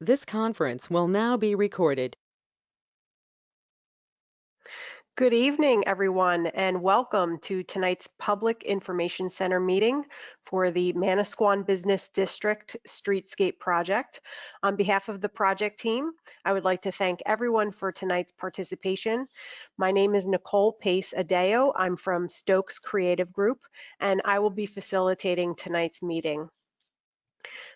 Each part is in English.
This conference will now be recorded. Good evening, everyone, and welcome to tonight's Public Information Center meeting for the Manasquan Business District Streetscape project. On behalf of the project team, I would like to thank everyone for tonight's participation. My name is Nicole Pace Adeo. I'm from Stokes Creative Group, and I will be facilitating tonight's meeting.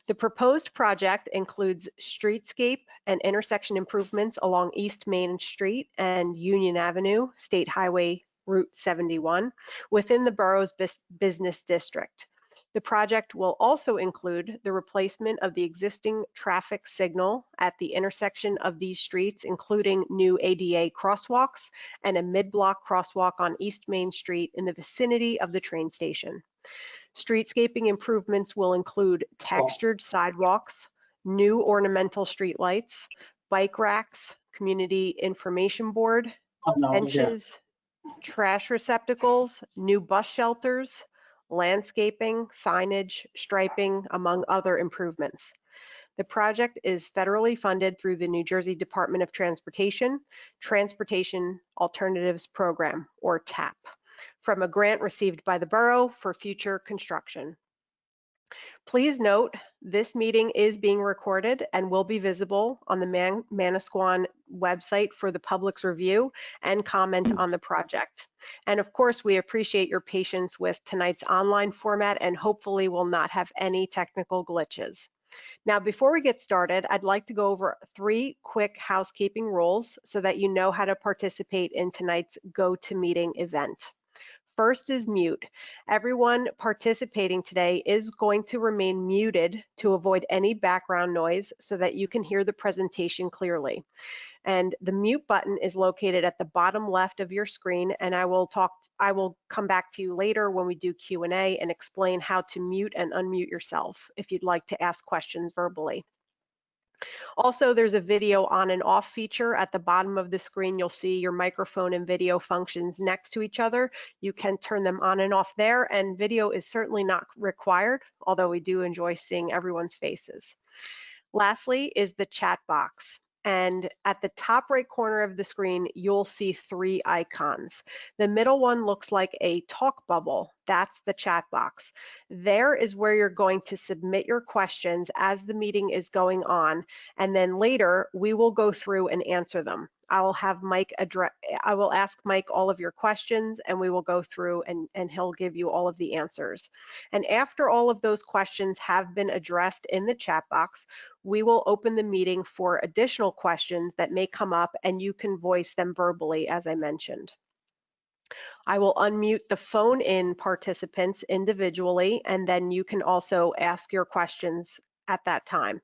The proposed project includes streetscape and intersection improvements along East Main Street and Union Avenue, State Highway Route 71, within the borough's business district. The project will also include the replacement of the existing traffic signal at the intersection of these streets, including new ADA crosswalks and a mid-block crosswalk on East Main Street in the vicinity of the train station. Streetscaping improvements will include textured sidewalks, new ornamental streetlights, bike racks, community information board, benches, trash receptacles, new bus shelters, landscaping, signage, striping, among other improvements. The project is federally funded through the New Jersey Department of Transportation Alternatives Program, or TAP, from a grant received by the borough for future construction. Please note, this meeting is being recorded and will be visible on the Manasquan website for the public's review and comment on the project. And of course, we appreciate your patience with tonight's online format and hopefully will not have any technical glitches. Now, before we get started, I'd like to go over 3 quick housekeeping rules so that you know how to participate in tonight's GoToMeeting event. First is mute. Everyone participating today is going to remain muted to avoid any background noise so that you can hear the presentation clearly. And the mute button is located at the bottom left of your screen, and I will come back to you later when we do Q&A and explain how to mute and unmute yourself if you'd like to ask questions verbally. Also, there's a video on and off feature at the bottom of the screen. You'll see your microphone and video functions next to each other. You can turn them on and off there, and video is certainly not required, although we do enjoy seeing everyone's faces. Lastly is the chat box. And at the top right corner of the screen, you'll see 3 icons. The middle one looks like a talk bubble. That's the chat box. There is where you're going to submit your questions as the meeting is going on, and then later we will go through and answer them. I will ask Mike all of your questions, and we will go through and he'll give you all of the answers. And after all of those questions have been addressed in the chat box, we will open the meeting for additional questions that may come up, and you can voice them verbally, as I mentioned. I will unmute the phone-in participants individually, and then you can also ask your questions at that time.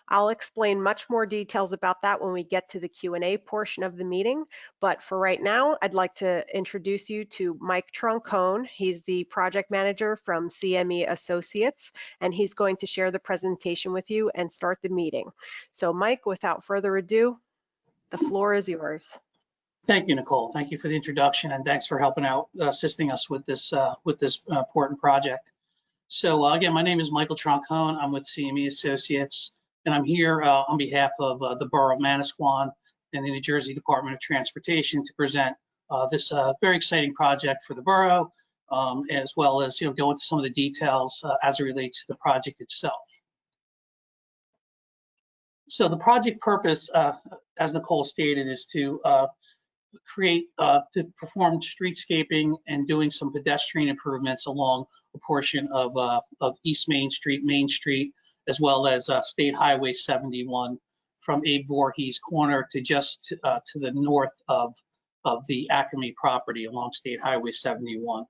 I'll explain much more details about that when we get to the Q&A portion of the meeting, but for right now, I'd like to introduce you to Mike Troncone. He's the project manager from CME Associates, and he's going to share the presentation with you and start the meeting. So Mike, without further ado, the floor is yours. Thank you, Nicole. Thank you for the introduction, and thanks for helping out, assisting us with this important project. So again, my name is Michael Troncone. I'm with CME Associates, and I'm here on behalf of the Borough of Manasquan and the New Jersey Department of Transportation to present this very exciting project for the borough, as well as go into some of the details as it relates to the project itself. So the project purpose, as Nicole stated, is to perform streetscaping and doing some pedestrian improvements along a portion of East Main Street, as well as State Highway 71 from Abe Voorhees corner to just to the north of the Acme property along State Highway 71.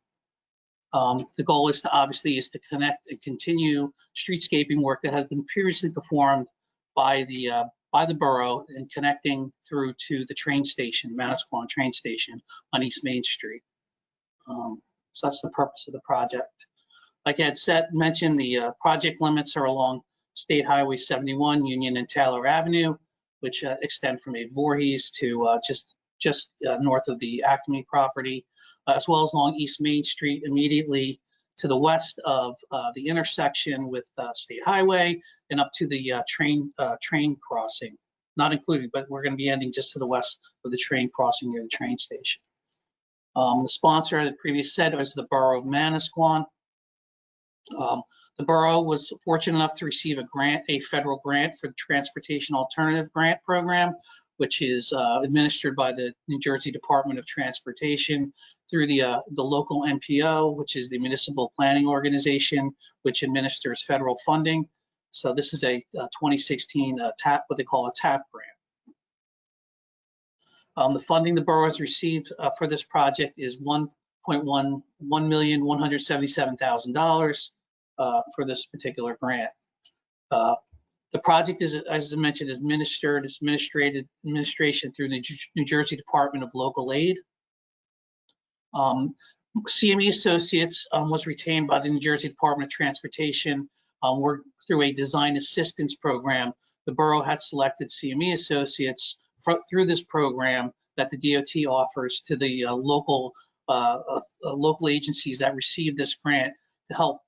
The goal is to connect and continue streetscaping work that has been previously performed by the borough and connecting through to the train station, Manasquan train station on East Main Street. So that's the purpose of the project. Like I had mentioned, the project limits are along State Highway 71, Union and Taylor Avenue, which extend from Abe Voorhees to just north of the Acme property, as well as along East Main Street immediately to the west of the intersection with State Highway and up to the train crossing. Not included, but we're going to be ending just to the west of the train crossing near the train station. The sponsor, as previous said, was the Borough of Manasquan. The borough was fortunate enough to receive a federal grant for the Transportation Alternative Grant Program, which is administered by the New Jersey Department of Transportation through the local NPO, which is the Municipal Planning Organization, which administers federal funding. So this is a 2016 TAP, what they call a TAP grant. The funding the borough has received for this project is $1,177,000 for this particular grant. The project is, as I mentioned, is administration through the New Jersey Department of Local Aid. CME Associates was retained by the New Jersey Department of Transportation. Through a design assistance program, the borough had selected CME Associates through this program that the DOT offers to the local agencies that receive this grant to help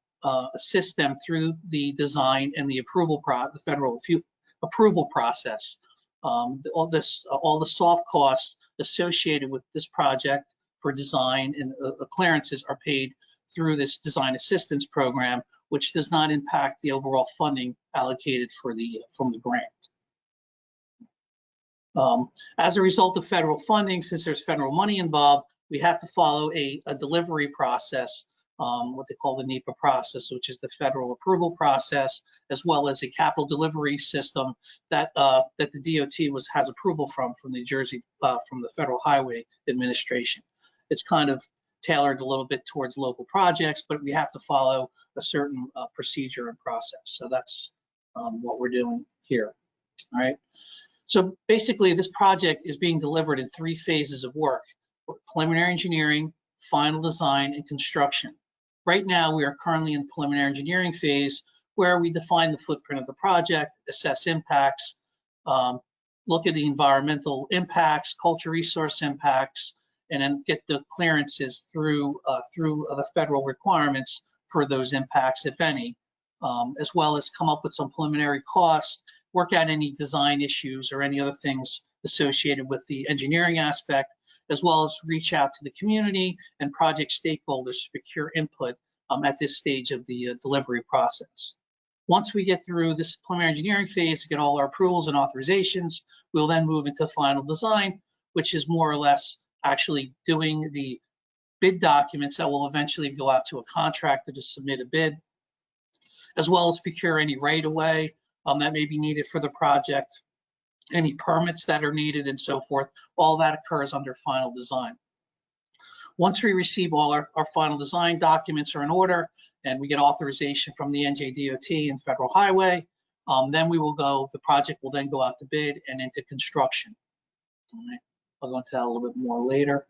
assist them through the design and the the federal approval process. All the soft costs associated with this project for design and clearances are paid through this design assistance program, which does not impact the overall funding allocated from the grant. As a result of federal funding, since there's federal money involved, we have to follow a delivery process, what they call the NEPA process, which is the federal approval process, as well as a capital delivery system that the DOT has approval from New Jersey, from the Federal Highway Administration. It's kind of tailored a little bit towards local projects, but we have to follow a certain procedure and process. So that's what we're doing here. All right. So basically, this project is being delivered in 3 phases of work: preliminary engineering, final design, and construction. Right now, we are currently in preliminary engineering phase, where we define the footprint of the project, assess impacts, look at the environmental impacts, cultural resource impacts, and then get the clearances through the federal requirements for those impacts, if any, as well as come up with some preliminary costs, work out any design issues or any other things associated with the engineering aspect, as well as reach out to the community and project stakeholders to procure input at this stage of the delivery process. Once we get through this preliminary engineering phase to get all our approvals and authorizations, we'll then move into final design, which is more or less actually doing the bid documents that will eventually go out to a contractor to submit a bid, as well as procure any right-of-way that may be needed for the project, any permits that are needed, and so forth. All that occurs under final design. Once we receive all our final design documents are in order and we get authorization from the NJDOT and Federal Highway, then the project will then go out to bid and into construction. All right. I'll go into that a little bit more later.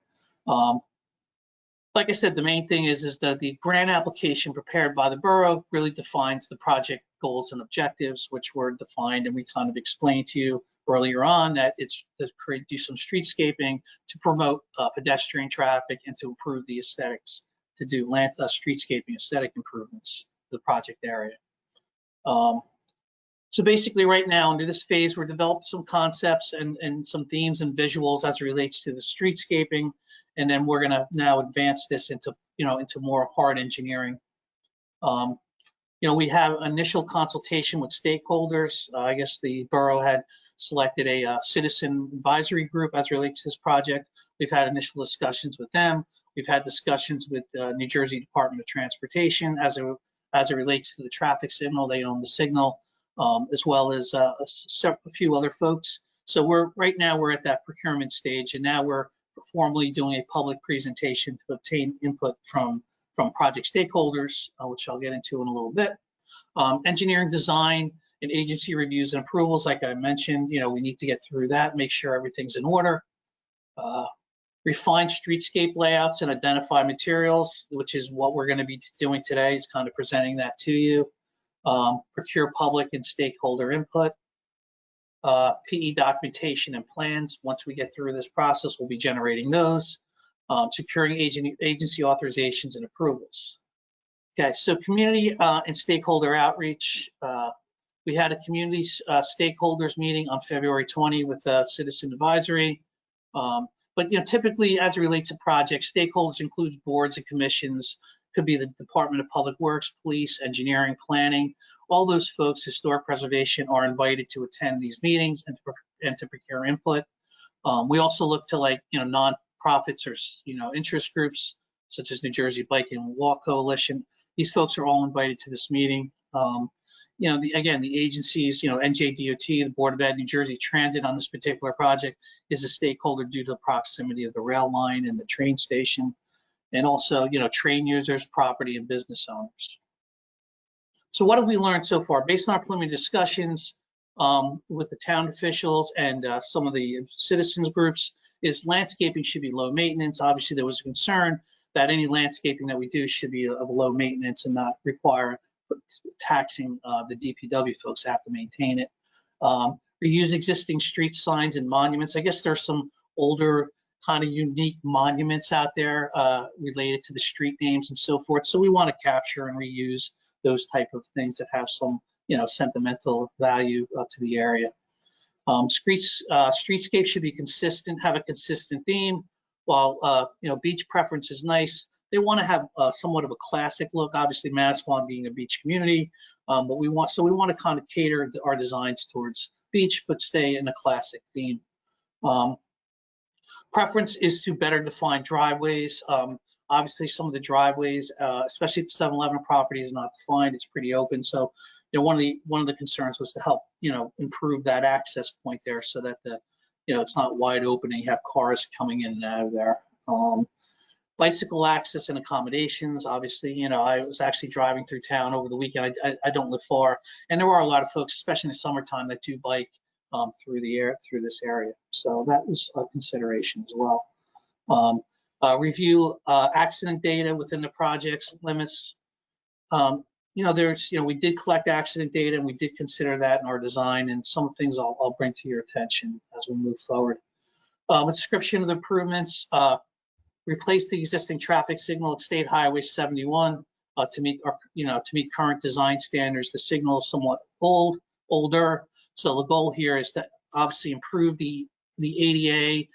Like I said, the main thing is that the grant application prepared by the borough really defines the project goals and objectives, which were defined, and we kind of explained to you earlier on that it's to do some streetscaping to promote pedestrian traffic and to improve the aesthetics, to do streetscaping aesthetic improvements to the project area. So basically right now under this phase, we're developing some concepts and some themes and visuals as it relates to the streetscaping. And then we're gonna now advance this into more hard engineering. We have initial consultation with stakeholders. I guess the borough had selected a citizen advisory group as it relates to this project. We've had initial discussions with them. We've had discussions with New Jersey Department of Transportation as it relates to the traffic signal. They own the signal. As well as a few other folks. So right now we're at that procurement stage, and now we're formally doing a public presentation to obtain input from project stakeholders, which I'll get into in a little bit. Engineering design and agency reviews and approvals, like I mentioned, we need to get through that, make sure everything's in order. Refine streetscape layouts and identify materials, which is what we're going to be doing today, is kind of presenting that to you. Procure public and stakeholder input, PE documentation and plans. Once we get through this process, we'll be generating those, securing agency authorizations and approvals. Okay, so community and stakeholder outreach. We had a community stakeholders meeting on February 20 with Citizen Advisory. But typically, as it relates to projects, stakeholders include boards and commissions. Could be the Department of Public Works, Police, Engineering, Planning. All those folks, historic preservation, are invited to attend these meetings and to procure input. We also look to nonprofits or interest groups such as New Jersey Bike and Walk Coalition. These folks are all invited to this meeting. Again, the agencies, NJDOT, the Board of Ed, New Jersey Transit on this particular project is a stakeholder due to the proximity of the rail line and the train station, and also, train users, property, and business owners. So what have we learned so far? Based on our preliminary discussions with the town officials and some of the citizens groups, is landscaping should be low maintenance. Obviously, there was a concern that any landscaping that we do should be of low maintenance and not require taxing the DPW folks have to maintain it. Reuse existing street signs and monuments. I guess there's some older kind of unique monuments out there related to the street names and so forth. So we want to capture and reuse those type of things that have some, sentimental value to the area. Streetscape should be consistent, have a consistent theme. While beach preference is nice, they want to have somewhat of a classic look. Obviously, Manasquan being a beach community, but we want to kind of cater our designs towards beach, but stay in a classic theme. Preference is to better define driveways. Obviously, some of the driveways, especially at the 7-Eleven property, is not defined. It's pretty open. So, one of the concerns was to help, improve that access point there, so that it's not wide open and you have cars coming in and out of there. Bicycle access and accommodations. Obviously, I was actually driving through town over the weekend. I don't live far, and there are a lot of folks, especially in the summertime, that do bike through this area. So that was a consideration as well. Review accident data within the project's limits. We did collect accident data, and we did consider that in our design, and some things I'll bring to your attention as we move forward. A description of the improvements. Replace the existing traffic signal at State Highway 71 to meet current design standards. The signal is somewhat older. So the goal here is to obviously improve the ADA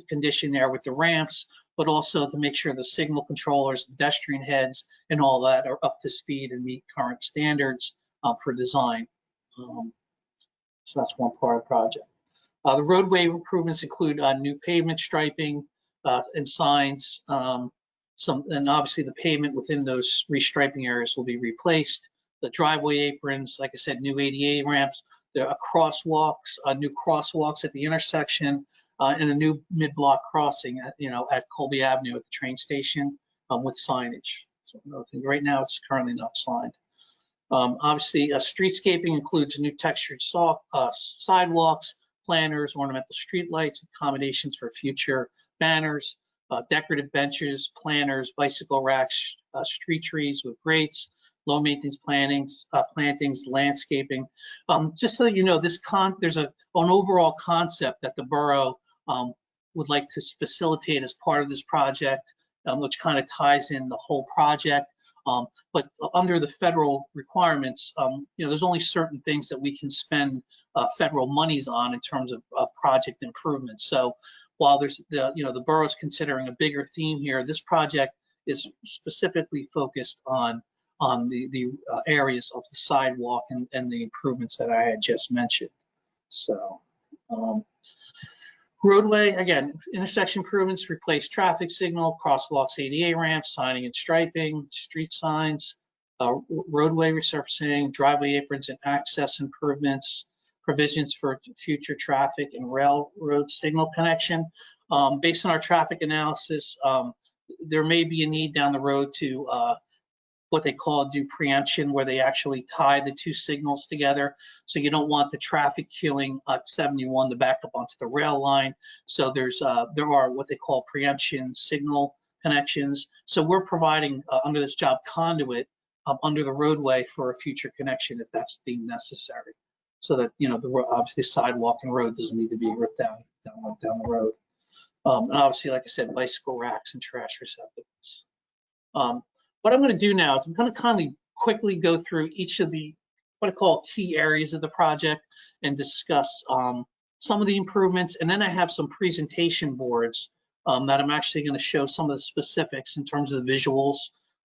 condition there with the ramps, but also to make sure the signal controllers, pedestrian heads, and all that are up to speed and meet current standards for design. So that's one part of the project. The roadway improvements include new pavement striping and signs. And obviously the pavement within those restriping areas will be replaced. The driveway aprons, like I said, new ADA ramps. There are crosswalks, new crosswalks at the intersection, and a new mid-block crossing at Colby Avenue at the train station with signage. So right now it's currently not signed. Obviously, streetscaping includes new textured sidewalks, planters, ornamental streetlights, accommodations for future banners, decorative benches, planters, bicycle racks, street trees with grates, low maintenance plantings, landscaping. Just so you know, there's an overall concept that the borough would like to facilitate as part of this project, which kind of ties in the whole project. But under the federal requirements, there's only certain things that we can spend federal monies on in terms of project improvements. So while there's the borough is considering a bigger theme here, this project is specifically focused on the areas of the sidewalk and the improvements that I had just mentioned. So roadway, again, intersection improvements, replace traffic signal, crosswalks, ADA ramps, signing and striping, street signs, roadway resurfacing, driveway aprons and access improvements, provisions for future traffic and railroad signal connection. Based on our traffic analysis, there may be a need down the road to what they call do preemption, where they actually tie the two signals together. So you don't want the traffic queuing at 71 to back up onto the rail line. So there are what they call preemption signal connections. So we're providing under this job conduit under the roadway for a future connection if that's deemed necessary. So that obviously sidewalk and road doesn't need to be ripped down the road. And obviously, like I said, bicycle racks and trash receptacles. what I'm going to do now is I'm going to kindly quickly go through each of the what I call key areas of the project and discuss some of the improvements. And then I have some presentation boards that I'm actually going to show some of the specifics in terms of the visuals.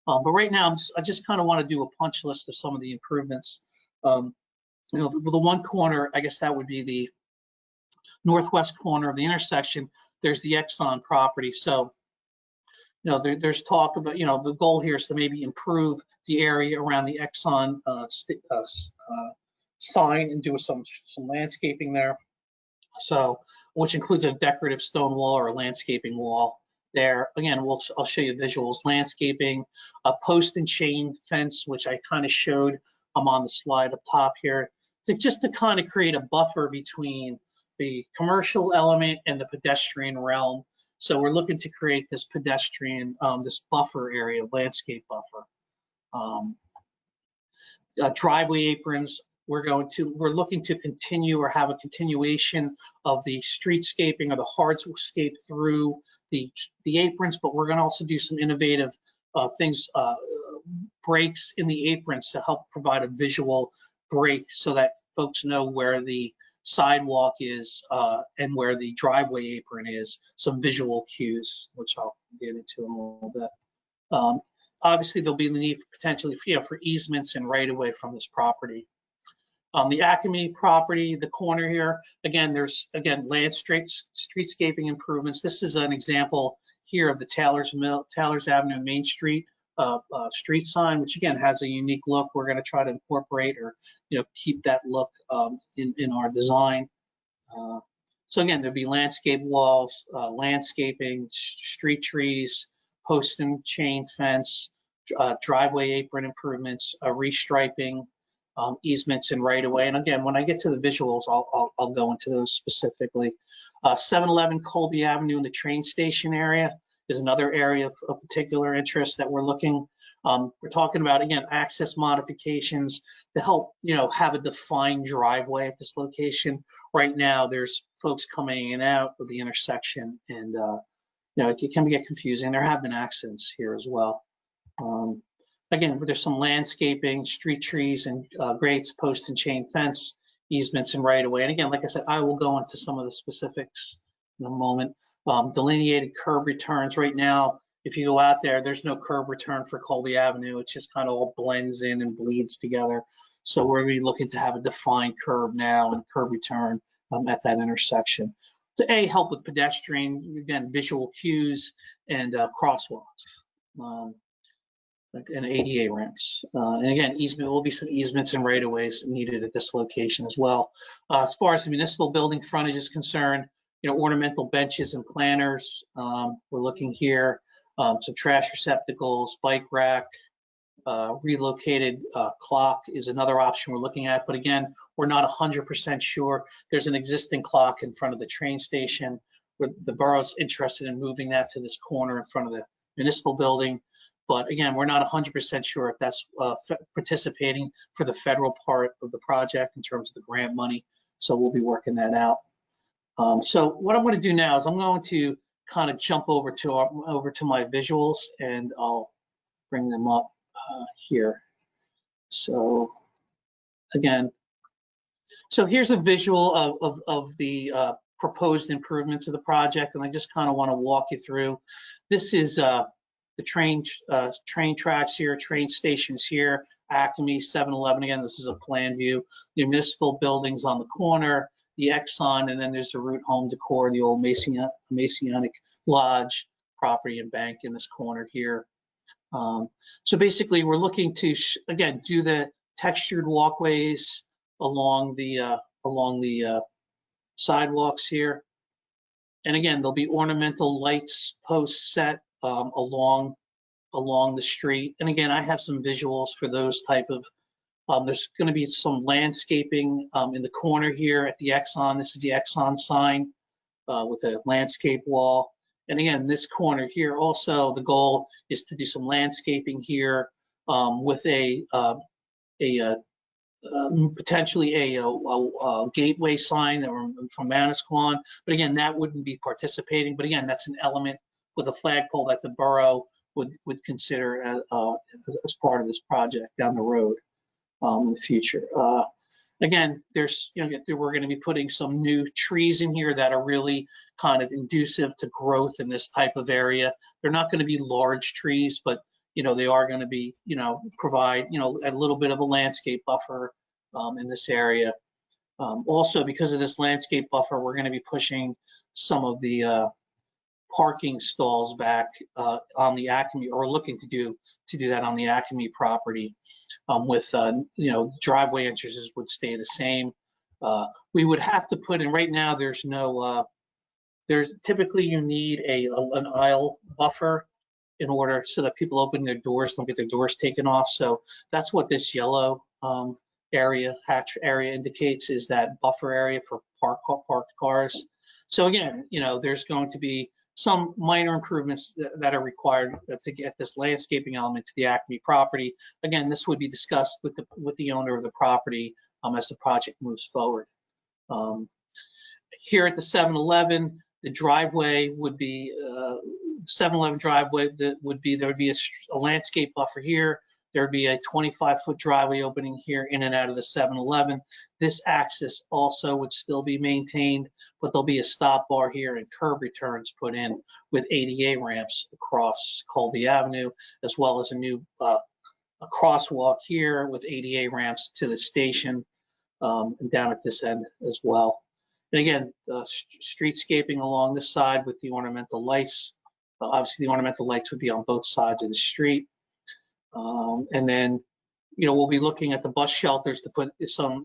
But right now, I just kind of want to do a punch list of some of the improvements. You know, the one corner, I guess that would be the northwest corner of the intersection. There's the Exxon property. So, you know, there's talk about, you know, the goal here is to maybe improve the area around the Exxon sign and do some landscaping there. So, which includes a decorative stone wall or a landscaping wall there. Again, I'll show you visuals, landscaping, a post and chain fence, which I kind of showed on the slide up top here, just to kind of create a buffer between the commercial element and the pedestrian realm. So we're looking to create this pedestrian, this buffer area, landscape buffer. Driveway aprons, we're looking to continue or have a continuation of the streetscaping or the hardscape through the aprons, but we're going to also do some innovative things, breaks in the aprons to help provide a visual break so that folks know where the sidewalk is and where the driveway apron is, some visual cues, which I'll get into in a little bit. Obviously, there'll be the need potentially for easements and right-of-way from this property. The Acme property, the corner here, again, there's streetscaping improvements. This is an example here of the Taylor's Avenue Main Street street sign, which again has a unique look. We're going to try to incorporate or keep that look in our design. So again, there'll be landscape walls, landscaping, street trees, post and chain fence, driveway apron improvements, restriping, easements and right of way. And again, when I get to the visuals, I'll go into those specifically. 711 Colby Avenue in the train station area is another area of particular interest that we're looking. We're talking about, again, access modifications to help, have a defined driveway at this location. Right now, there's folks coming in and out of the intersection, and it can get confusing. There have been accidents here as well. Again, there's some landscaping, street trees and grates, post and chain fence, easements and right of way. And again, like I said, I will go into some of the specifics in a moment. Delineated curb returns right now. If you go out there, there's no curb return for Colby Avenue. It just kind of all blends in and bleeds together. So we're going to be looking to have a defined curb now and curb return at that intersection to help with pedestrian, again, visual cues and crosswalks. And ADA ramps. And again, will be some easements and right-of-ways needed at this location as well. As far as the municipal building frontage is concerned, ornamental benches and planters. We're looking here, some trash receptacles, bike rack, relocated clock is another option we're looking at. But again, we're not 100% sure. There's an existing clock in front of the train station. The borough's interested in moving that to this corner in front of the municipal building. But again, we're not 100% sure if that's participating for the federal part of the project in terms of the grant money. So we'll be working that out. So what I'm going to do now is I'm going to kind of jump over to my visuals, and I'll bring them up here. So again, here's a visual of the proposed improvements of the project, and I just kind of want to walk you through. This is the train tracks here, train stations here, Acme, 711. Again, this is a plan view. The municipal buildings on the corner, the Exxon, and then there's the Root Home Decor, the old Masonic Lodge property and bank in this corner here. So basically, we're looking to again do the textured walkways along the sidewalks here, and again there'll be ornamental lights posts set along the street. And again, I have some visuals for those type of, there's going to be some landscaping in the corner here at the Exxon. This is the Exxon sign with a landscape wall. And again, this corner here also, the goal is to do some landscaping here with potentially a gateway sign from Manasquan. But again, that wouldn't be participating. But again, that's an element with a flagpole that the borough would consider as part of this project down the road in the future. Again, there's, we're going to be putting some new trees in here that are really kind of conducive to growth in this type of area. They're not going to be large trees, but they are going to be, provide, a little bit of a landscape buffer in this area. Also, because of this landscape buffer, we're going to be pushing some of the parking stalls back on the Acme, or looking to do that on the Acme property. With driveway entrances would stay the same. We would have to put in, right now there's no there's typically you need an aisle buffer in order so that people open their doors don't get their doors taken off. So that's what this yellow hatch area indicates, is that buffer area for parked cars. So again, there's going to be some minor improvements that are required to get this landscaping element to the Acme property. Again, this would be discussed with the owner of the property as the project moves forward. Here at the 7-Eleven, the driveway would be 7-Eleven driveway. There would be a landscape buffer here. There'd be a 25-foot driveway opening here in and out of the 7-Eleven. This access also would still be maintained, but there'll be a stop bar here and curb returns put in with ADA ramps across Colby Avenue, as well as a new a crosswalk here with ADA ramps to the station and down at this end as well. And again, streetscaping along this side with the ornamental lights. Obviously, the ornamental lights would be on both sides of the street. And then, we'll be looking at the bus shelters to put some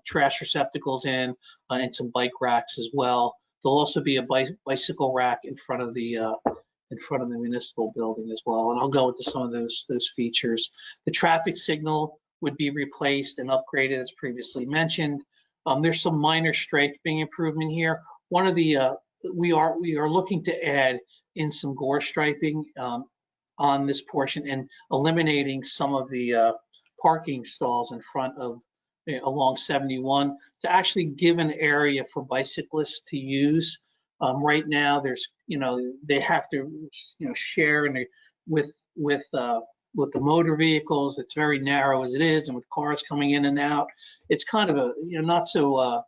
trash receptacles in and some bike racks as well. There'll also be a bicycle rack in front of the municipal building as well. And I'll go into some of those features. The traffic signal would be replaced and upgraded as previously mentioned. There's some minor striping improvement here. One of the we are looking to add in some gore striping on this portion and eliminating some of the parking stalls in front of along 71 to actually give an area for bicyclists to use. Right now, there's they have to share with the motor vehicles. It's very narrow as it is, and with cars coming in and out, it's kind of a not so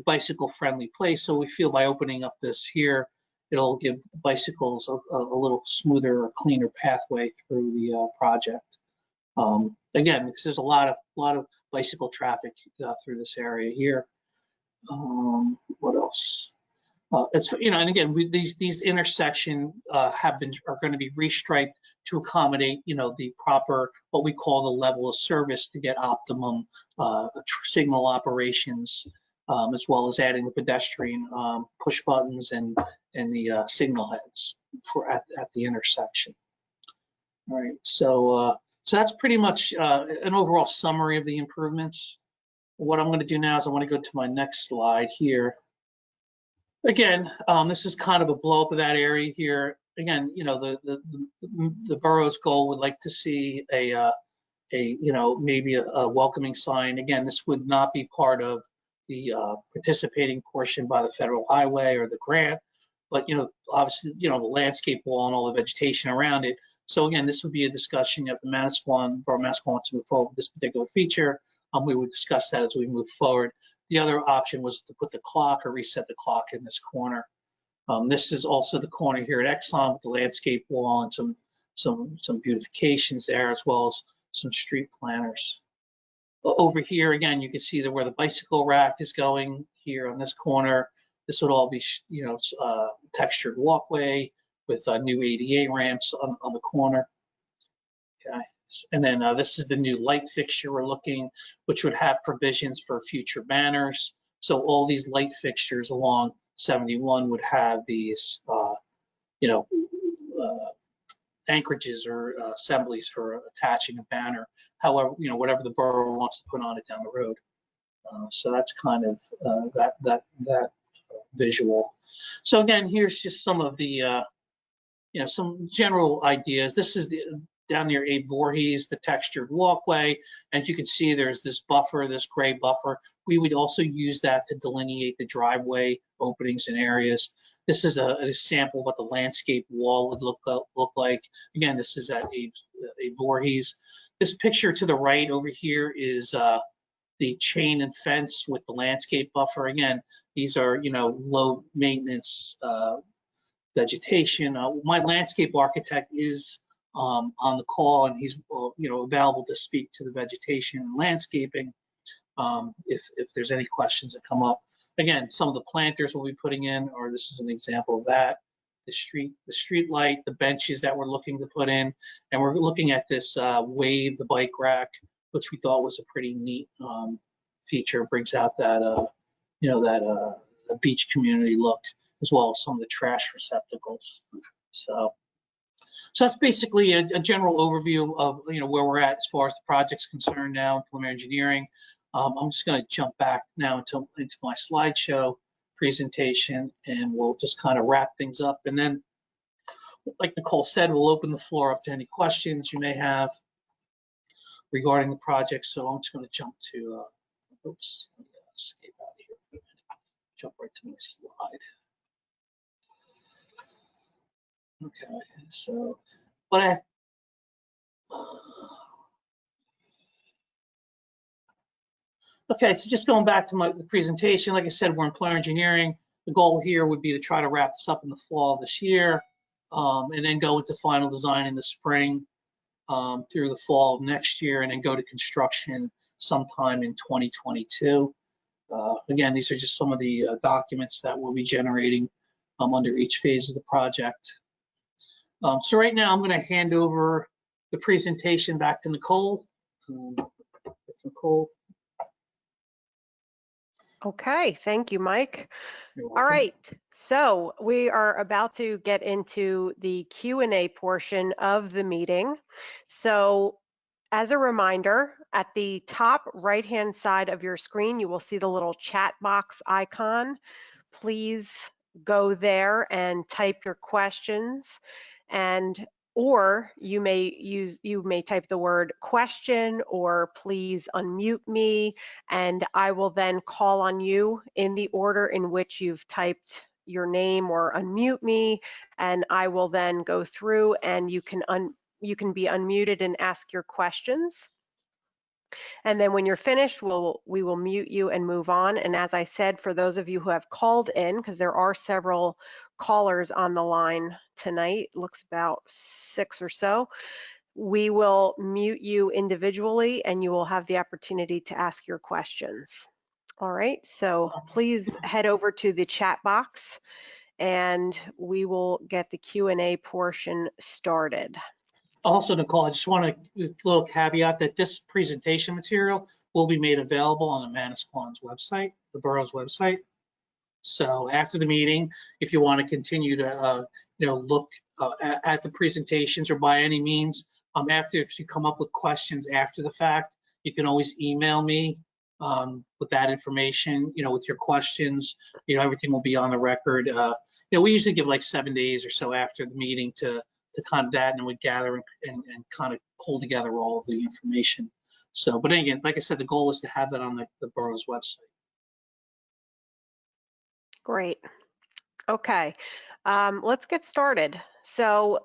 bicycle friendly place. So we feel by opening up this here, it'll give the bicycles a little smoother or cleaner pathway through the project. Again, because there's a lot of bicycle traffic through this area here. What else? It's and again, these intersections are going to be restriped to accommodate the proper, what we call the level of service, to get optimum signal operations, as well as adding the pedestrian push buttons and the signal heads at the intersection. All right, so that's pretty much an overall summary of the improvements. What I'm going to do now is I want to go to my next slide here. Again, this is kind of a blow up of that area here. Again, the borough's goal would like to see maybe a welcoming sign. Again, this would not be part of the participating portion by the federal highway or the grant, but obviously the landscape wall and all the vegetation around it. So again, this would be a discussion of the Manasquan, Borough Manasquan wants to move forward with this particular feature. We would discuss that as we move forward. The other option was to put the clock or reset the clock in this corner. This is also the corner here at Exxon with the landscape wall and some beautifications there, as well as some street planters. Over here, again, you can see where the bicycle rack is going here on this corner. This would all be, textured walkway with new ADA ramps on the corner. Okay. And then this is the new light fixture we're looking, which would have provisions for future banners. So all these light fixtures along 71 would have these, anchorages or assemblies for attaching a banner. However, whatever the borough wants to put on it down the road. So that's kind of that visual. So again, here's just some of the, some general ideas. This is down near Abe Voorhees, the textured walkway. And you can see there's this buffer, this gray buffer. We would also use that to delineate the driveway openings and areas. This is a sample of what the landscape wall would look like. Again, this is at a Voorhees. This picture to the right over here is the chain and fence with the landscape buffer. Again, these are, low maintenance vegetation. My landscape architect is on the call, and he's, available to speak to the vegetation and landscaping if there's any questions that come up. Again, some of the planters we'll be putting in, or this is an example of that. The street light, the benches that we're looking to put in, and we're looking at this wave, the bike rack, which we thought was a pretty neat feature. Brings out that a beach community look, as well as some of the trash receptacles. So that's basically a general overview of where we're at as far as the project's concerned now in preliminary engineering. I'm just going to jump back now into my slideshow presentation, and we'll just kind of wrap things up. And then, like Nicole said, we'll open the floor up to any questions you may have regarding the project. So I'm just going to jump to, oops, let me escape out of here for a minute. Jump right to my slide. Okay, so, but okay, so just going back to the presentation, like I said, we're in preliminary engineering. The goal here would be to try to wrap this up in the fall of this year, and then go into final design in the spring through the fall of next year, and then go to construction sometime in 2022. Again, these are just some of the documents that we'll be generating under each phase of the project. So right now, I'm going to hand over the presentation back to Nicole. Nicole. Okay, thank you, Mike. All right, so we are about to get into the Q&A portion of the meeting. So as a reminder, at the top right-hand side of your screen, you will see the little chat box icon. Please go there and type your questions, or you may type the word question or please unmute me, and I will then call on you in the order in which you've typed your name or unmute me, and I will then go through and you can be unmuted and ask your questions. And then when you're finished, we will mute you and move on. And as I said, for those of you who have called in, because there are several callers on the line tonight, looks about 6 or so, we will mute you individually and you will have the opportunity to ask your questions. All right, so please head over to the chat box and we will get the Q&A portion started. Also, Nicole, I just want a little caveat that this presentation material will be made available on the Manasquan's website, the borough's website. So after the meeting, if you want to continue to look at the presentations, or by any means, if you come up with questions after the fact, you can always email me with that information, with your questions. Everything will be on the record. We usually give like 7 days or so after the meeting to kind of that, and we gather and kind of pull together all of the information. So, but again, like I said, the goal is to have that on the borough's website. Great. Okay, let's get started. So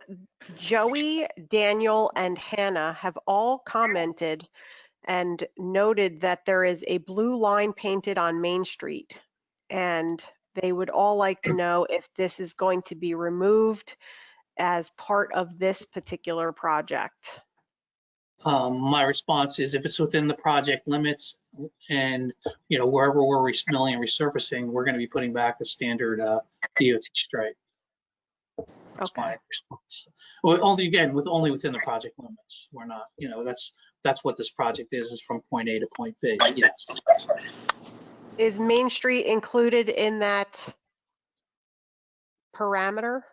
Joey, Daniel, and Hannah have all commented and noted that there is a blue line painted on Main Street, and they would all like to know if this is going to be removed as part of this particular project. My response is, if it's within the project limits and wherever we're milling and resurfacing, we're going to be putting back a standard DOT stripe. That's my response. Well, only within the project limits. We're not, that's what this project is from point A to point B. Yes. Is Main Street included in that parameter?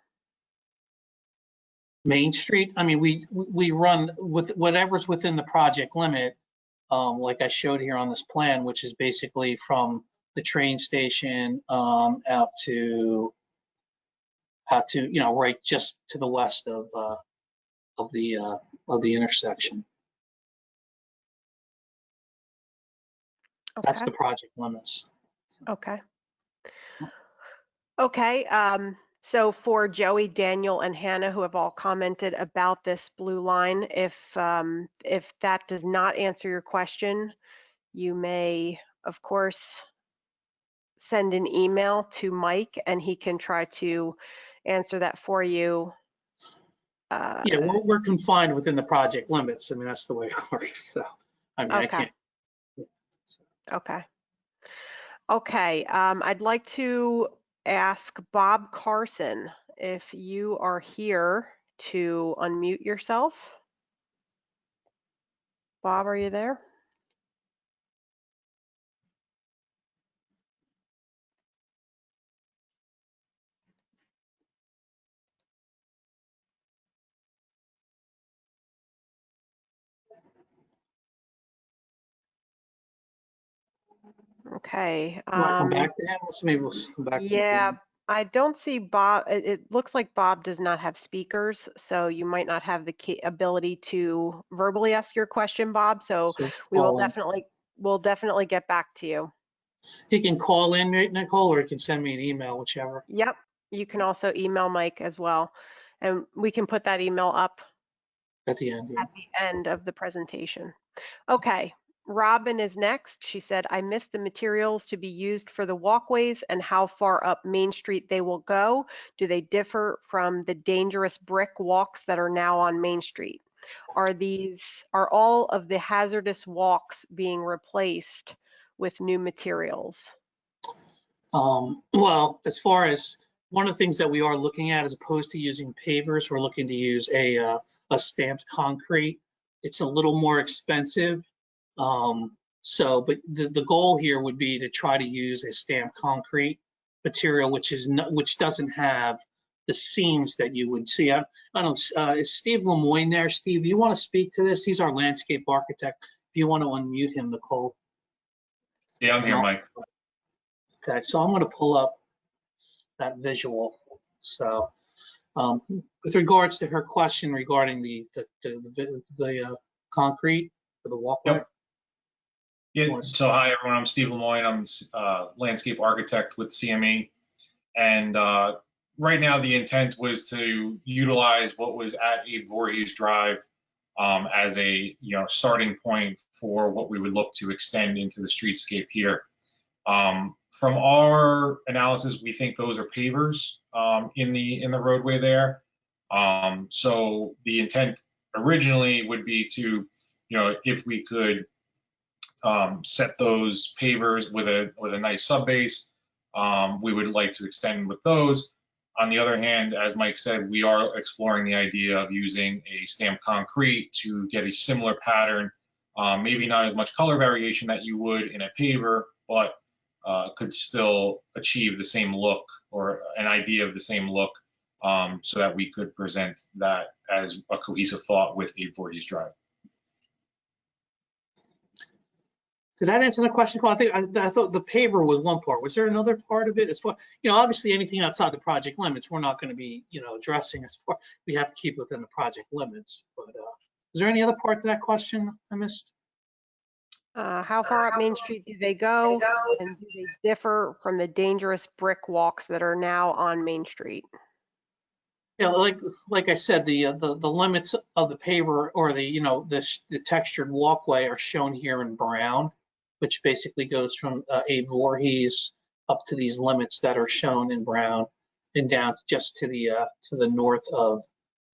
Main Street, I mean, we run with whatever's within the project limit, like I showed here on this plan, which is basically from the train station out to right just to the west of the intersection. Okay. That's the project limits. Okay. Okay, so for Joey, Daniel, and Hannah, who have all commented about this blue line, if that does not answer your question, you may, of course, send an email to Mike, and he can try to answer that for you. Yeah, we're confined within the project limits. I mean, that's the way it works. So, I mean, I Okay, can't. okay. Okay, I'd like to ask Bob Carson if you are here to unmute yourself. Bob, are you there? Okay. Want to come back to him? So maybe we'll come back to Yeah, him. I don't see Bob. It looks like Bob does not have speakers, so you might not have the ability to verbally ask your question, Bob. So So we will call in. we'll definitely get back to you. He can call in, Nicole, or he can send me an email, whichever. Yep. You can also email Mike as well, and we can put that email up At the end. Yeah. at the end of the presentation. Okay, Robin is next. She said, I missed the materials to be used for the walkways and how far up Main Street they will go. Do they differ from the dangerous brick walks that are now on Main Street? Are all of the hazardous walks being replaced with new materials? Well, as far as one of the things that we are looking at, as opposed to using pavers, we're looking to use a stamped concrete. It's a little more expensive. But the goal here would be to try to use a stamped concrete material, which doesn't have the seams that you would see. I don't know, is Steve Lemoyne there? Steve, you want to speak to this? He's our landscape architect. If you want to unmute him, Nicole. Yeah, I'm here, Mike. Okay, so I'm going to pull up that visual. So with regards to her question regarding the concrete for the walkway. Yep. Yeah, so hi everyone, I'm Steve Lemoyne. I'm landscape architect with CME. And right now the intent was to utilize what was at 8 Voorhees Drive as a starting point for what we would look to extend into the streetscape here. From our analysis, we think those are pavers in the roadway there. So the intent originally would be to, if we could set those pavers with a nice sub base, we would like to extend with those. On the other hand, as Mike said, we are exploring the idea of using a stamped concrete to get a similar pattern, maybe not as much color variation that you would in a paver, but could still achieve the same look or an idea of the same look, so that we could present that as a cohesive thought with 8 Voorhees Drive. Did that answer the question? I thought the paver was one part. Was there another part of it as well? Obviously anything outside the project limits, we're not going to be, addressing as far. We have to keep within the project limits. But is there any other part to that question I missed? How far up Main Street do they go? And do they differ from the dangerous brick walks that are now on Main Street? Yeah, like I said, the limits of the paver or the textured walkway are shown here in brown, which basically goes from 8 Voorhees up to these limits that are shown in brown and down just to the north of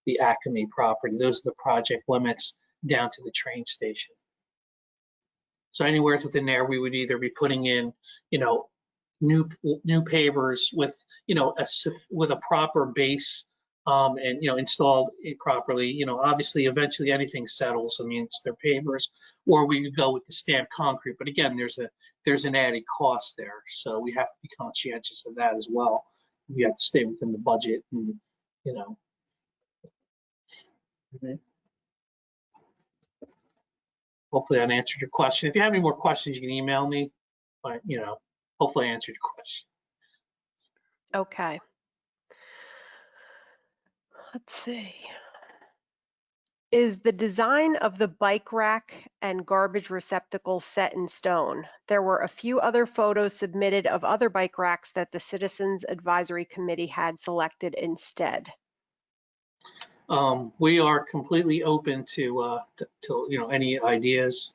the Acme property. Those are the project limits down to the train station. So anywhere within there, we would either be putting in, new pavers with, with a proper base, and installed properly. Obviously, eventually anything settles. I mean, it's their pavers, or we could go with the stamped concrete. But again, there's an added cost there, so we have to be conscientious of that as well. We have to stay within the budget, and Hopefully that answered your question. If you have any more questions, you can email me. But hopefully I answered your question. Okay. Let's see. Is the design of the bike rack and garbage receptacle set in stone? There were a few other photos submitted of other bike racks that the Citizens Advisory Committee had selected instead. We are completely open to any ideas.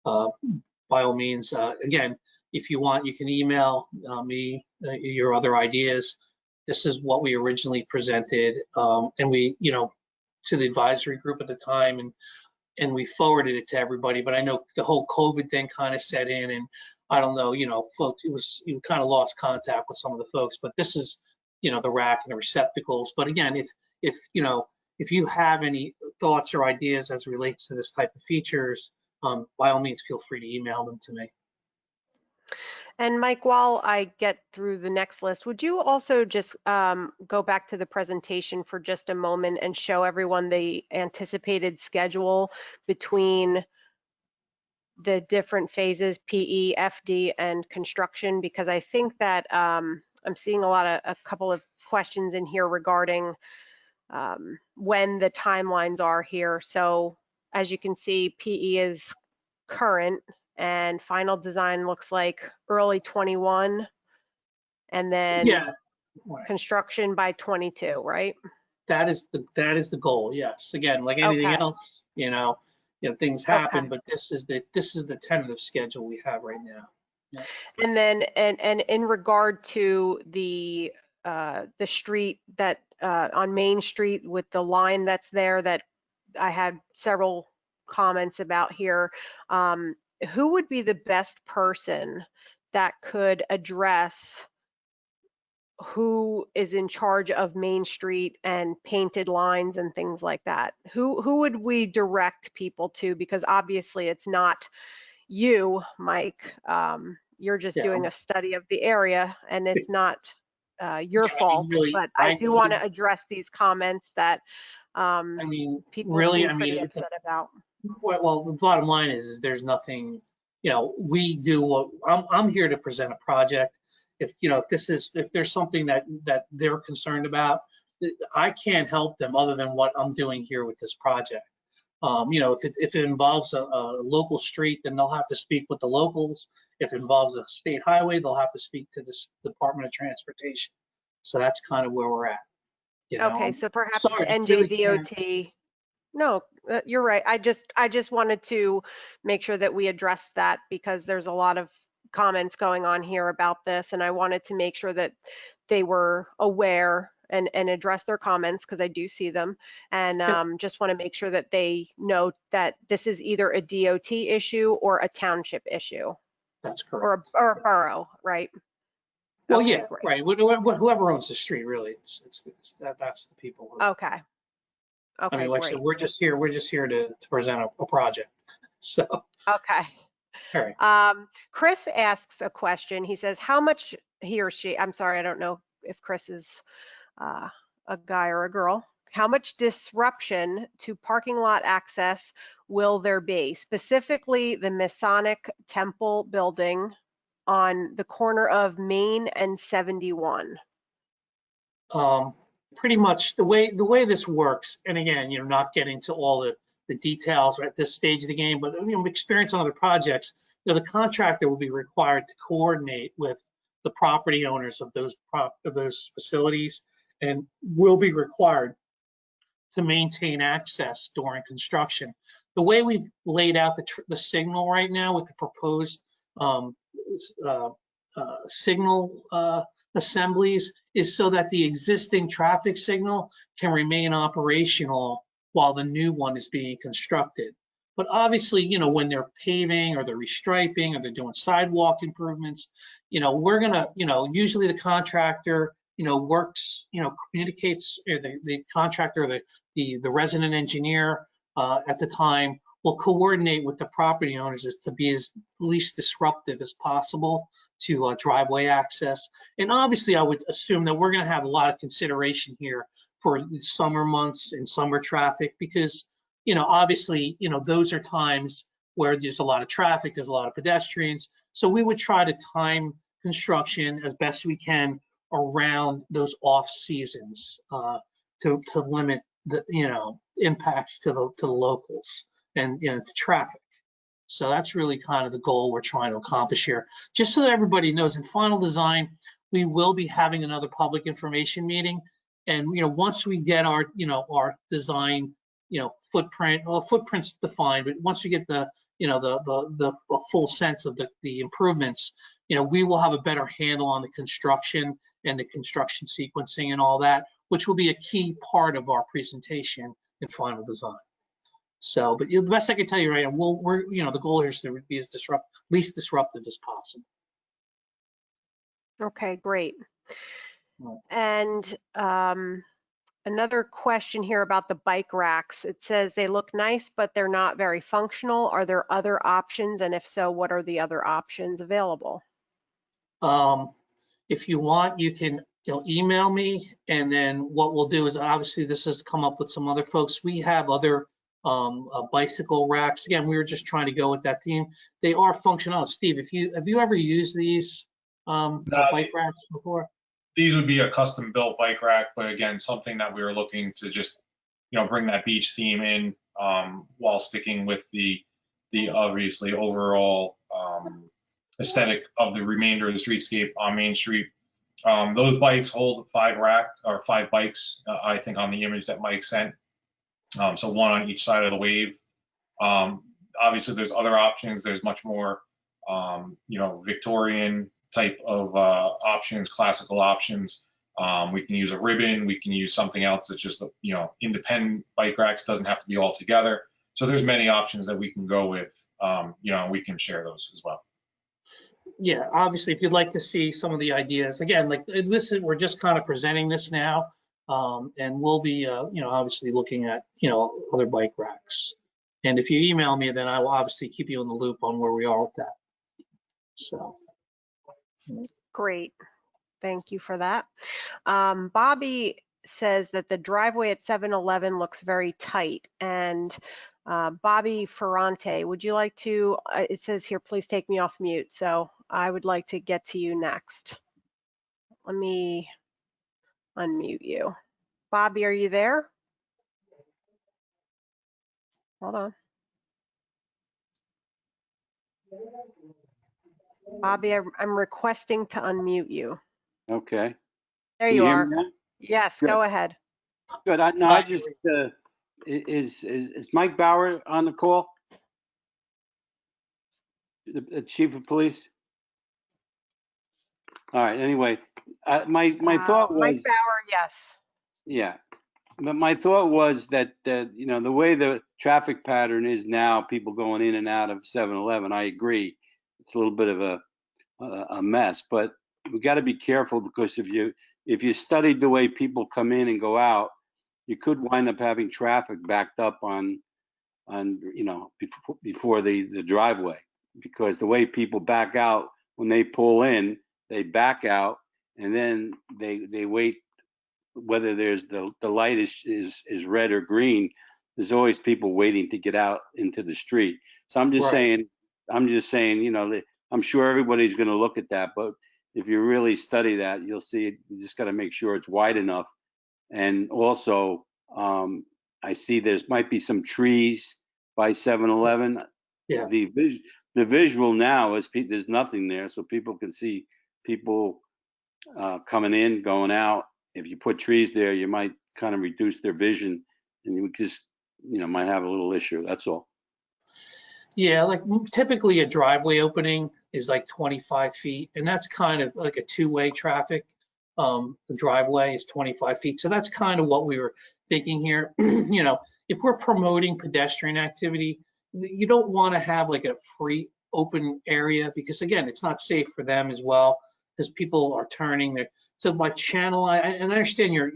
By all means, again, if you want, you can email me your other ideas. This is what we originally presented, and we, to the advisory group at the time, and we forwarded it to everybody. But I know the whole COVID thing kind of set in, and I don't know, folks, you kind of lost contact with some of the folks. But this is, the rack and the receptacles. But again, if you have any thoughts or ideas as it relates to this type of features, by all means, feel free to email them to me. And Mike, while I get through the next list, would you also just go back to the presentation for just a moment and show everyone the anticipated schedule between the different phases, PE, FD, and construction? Because I think that I'm seeing a couple of questions in here regarding when the timelines are here. So as you can see, PE is current, and final design looks like early 21, and then construction by 22, right? That is the goal. Yes. Again, like anything else, things happen, but this is the tentative schedule we have right now. Yeah. And then and in regard to the street that on Main Street with the line that's there, that I had several comments about here, who would be the best person that could address who is in charge of Main Street and painted lines and things like that? Who would we direct people to? Because obviously it's not you, Mike. You're just doing a study of the area, and it's not your fault. Really, but I do want to address these comments that people really, seem pretty upset about. Well, the bottom line is there's nothing, we do what I'm here to present a project. If there's something that they're concerned about, I can't help them other than what I'm doing here with this project. If it involves a local street, then they'll have to speak with the locals. If it involves a state highway, they'll have to speak to the Department of Transportation. So that's kind of where we're at. Okay, so perhaps NJDOT. No, you're right. I just wanted to make sure that we address that, because there's a lot of comments going on here about this, and I wanted to make sure that they were aware and address their comments, because I do see them, and just want to make sure that they know that this is either a DOT issue or a township issue. That's correct. Or a borough, right? Well, okay, yeah, right. Whoever owns the street, really, that's the people. Okay. Okay, I mean, like I said, we're just here to present a project. So. Okay. All right. Chris asks a question. He says, how much he or she, I'm sorry, I don't know if Chris is a guy or a girl. How much disruption to parking lot access will there be? Specifically, the Masonic Temple building on the corner of Main and 71. Pretty much the way this works, and again, not getting to all the details at this stage of the game, but experience on other projects, the contractor will be required to coordinate with the property owners of those facilities, and will be required to maintain access during construction. The way we've laid out the signal right now with the proposed signal assemblies is so that the existing traffic signal can remain operational while the new one is being constructed. But obviously, when they're paving or they're restriping or they're doing sidewalk improvements, we're gonna, usually the contractor, works, communicates, the contractor, the resident engineer at the time will coordinate with the property owners as to be as least disruptive as possible to driveway access. And obviously, I would assume that we're going to have a lot of consideration here for summer months and summer traffic, because, obviously, those are times where there's a lot of traffic, there's a lot of pedestrians. So we would try to time construction as best we can around those off seasons to limit the impacts to the locals and to traffic. So that's really kind of the goal we're trying to accomplish here. Just so that everybody knows, in final design, we will be having another public information meeting. And once we get our our design footprint, well, footprint's defined, but once we get the the full sense of the improvements, we will have a better handle on the construction and the construction sequencing and all that, which will be a key part of our presentation in final design. So, but the best I can tell you right now, we're the goal here is to be as least disruptive as possible. Okay, great. Right. And another question here about the bike racks. It says they look nice, but they're not very functional. Are there other options? And if so, what are the other options available? If you want, you can email me, and then what we'll do is, obviously this has come up with some other folks. We have other bicycle racks. Again, we were just trying to go with that theme. They are functional. Steve, have you ever used these bike racks before? These would be a custom built bike rack, but again, something that we were looking to just bring that beach theme in while sticking with the obviously overall aesthetic of the remainder of the streetscape on Main Street. Those bikes hold 5 bikes, I think, on the image that Mike sent. So one on each side of the wave. Obviously, there's other options. There's much more, Victorian type of options, classical options. We can use a ribbon. We can use something else that's just, independent bike racks. Doesn't have to be all together. So there's many options that we can go with. We can share those as well. Yeah, obviously, if you'd like to see some of the ideas, again, like this is, we're just kind of presenting this now. And we'll be, obviously looking at, other bike racks. And if you email me, then I will obviously keep you in the loop on where we are with that. So. Great. Thank you for that. Bobby says that the driveway at 7-Eleven looks very tight. And Bobby Ferrante, would you like to, it says here, please take me off mute. So I would like to get to you next. Let me unmute you. Bobby, are you there? Hold on. Bobby, I'm requesting to unmute you. Okay. There you are. Now? Yes, Good. Go ahead. Good. I just is Mike Bauer on the call? The chief of police? All right. Anyway, my thought was Mike Bauer, yes. Yeah, but my thought was that the way the traffic pattern is now, people going in and out of 7-Eleven, I agree, it's a little bit of a mess. But we got to be careful, because if you studied the way people come in and go out, you could wind up having traffic backed up on before the driveway, because the way people back out when they pull in, they back out and then they wait. Whether there's the light is red or green, there's always people waiting to get out into the street. So I'm just saying, I'm sure everybody's going to look at that, but if you really study that, you'll see you just got to make sure it's wide enough. And also, I see might be some trees by 7-Eleven. Yeah. The visual now is there's nothing there, so people can see people coming in, going out. If you put trees there, you might kind of reduce their vision, and you just, might have a little issue. That's all. Yeah, like typically a driveway opening is like 25 feet, and that's kind of like a two-way traffic. The driveway is 25 feet. So that's kind of what we were thinking here. If we're promoting pedestrian activity, you don't want to have like a free open area, because again, it's not safe for them as well, because people are turning there. So by channel, and I understand your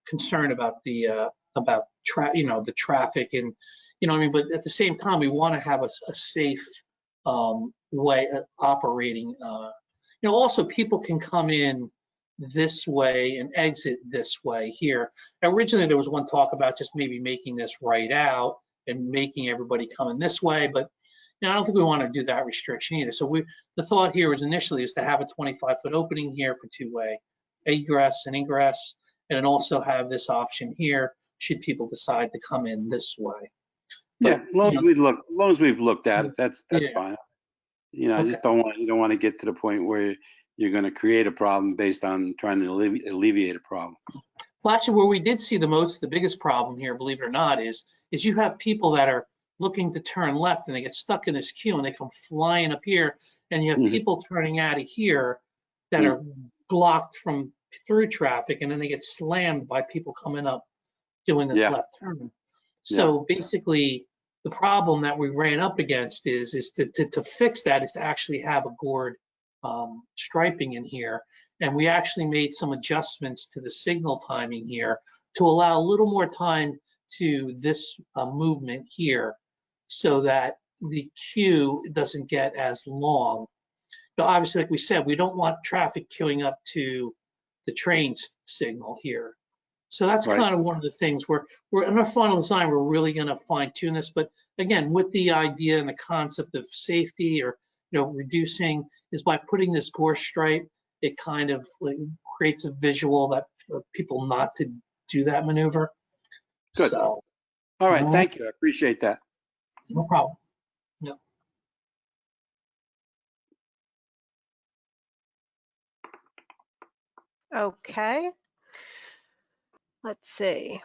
concern about the traffic and but at the same time, we want to have a safe way of operating. Also people can come in this way and exit this way here. Originally, there was one talk about just maybe making this right out and making everybody come in this way, but I don't think we want to do that restriction either. So the thought here was initially is to have a 25-foot opening here for two-way egress and ingress, and then also have this option here should people decide to come in this way. Yeah, But, as long you as know, as long as we've looked at it, that's yeah. fine. You know, I Okay. just you don't want to get to the point where you're going to create a problem based on trying to alleviate a problem. Well, actually, where we did see the biggest problem here, believe it or not, is you have people that are looking to turn left and they get stuck in this queue and they come flying up here, and you have Mhm. people turning out of here that are blocked from through traffic, and then they get slammed by people coming up doing this Yeah. left turn. So basically, the problem that we ran up against is to fix that is to actually have a gored striping in here. And we actually made some adjustments to the signal timing here to allow a little more time to this movement here so that the queue doesn't get as long. But obviously, like we said, we don't want traffic queuing up to the train signal here. So that's Right. kind of one of the things we're in our final design, we're really going to fine tune this. But again, with the idea and the concept of safety or, you know, reducing is by putting this gore stripe, it kind of like creates a visual that people not to do that maneuver. Good. So, All right. Thank you. I appreciate that. no problem. No. Okay. Let's see.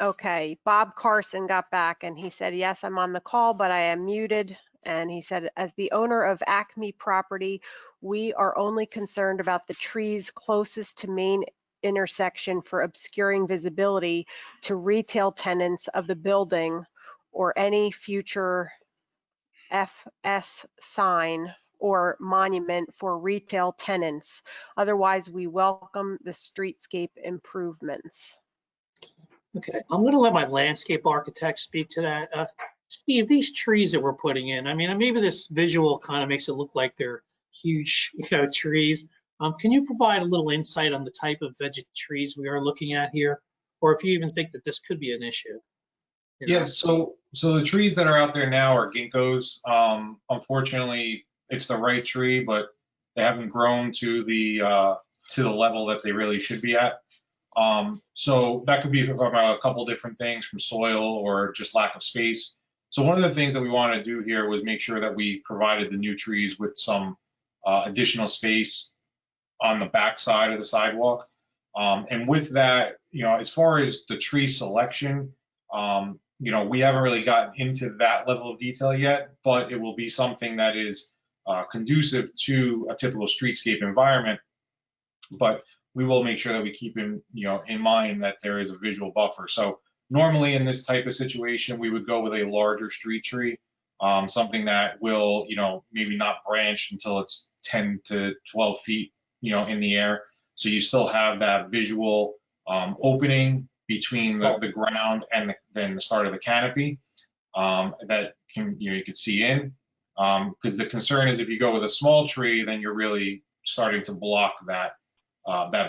Okay, Bob Carson got back and he said, yes, I'm on the call, but I am muted. And he said, as the owner of Acme property, we are only concerned about the trees closest to main intersection for obscuring visibility to retail tenants of the building or any future FS sign or monument for retail tenants. Otherwise, we welcome the streetscape improvements. Okay, I'm going to let my landscape architect speak to that. Steve, these trees that we're putting in, I mean, maybe this visual kind of makes it look like they're huge, you know, trees. Can you provide a little insight on the type of trees we are looking at here? Or if you even think that this could be an issue? You know? Yeah, so the trees that are out there now are ginkgos. Unfortunately, it's the right tree, but they haven't grown to the level that they really should be at. So that could be from a couple different things, from soil or just lack of space. So one of the things that we wanted to do here was make sure that we provided the new trees with some additional space on the back side of the sidewalk. And with that, you know, as far as the tree selection, you know, we haven't really gotten into that level of detail yet, but it will be something that is conducive to a typical streetscape environment. But we will make sure that we keep in mind that there is a visual buffer. So normally in this type of situation, we would go with a larger street tree, something that will, you know, maybe not branch until it's 10 to 12 feet, you know, in the air. So you still have that visual opening between the ground and then the start of the canopy that can, you know, you could see in. Because the concern is if you go with a small tree, then you're really starting to block that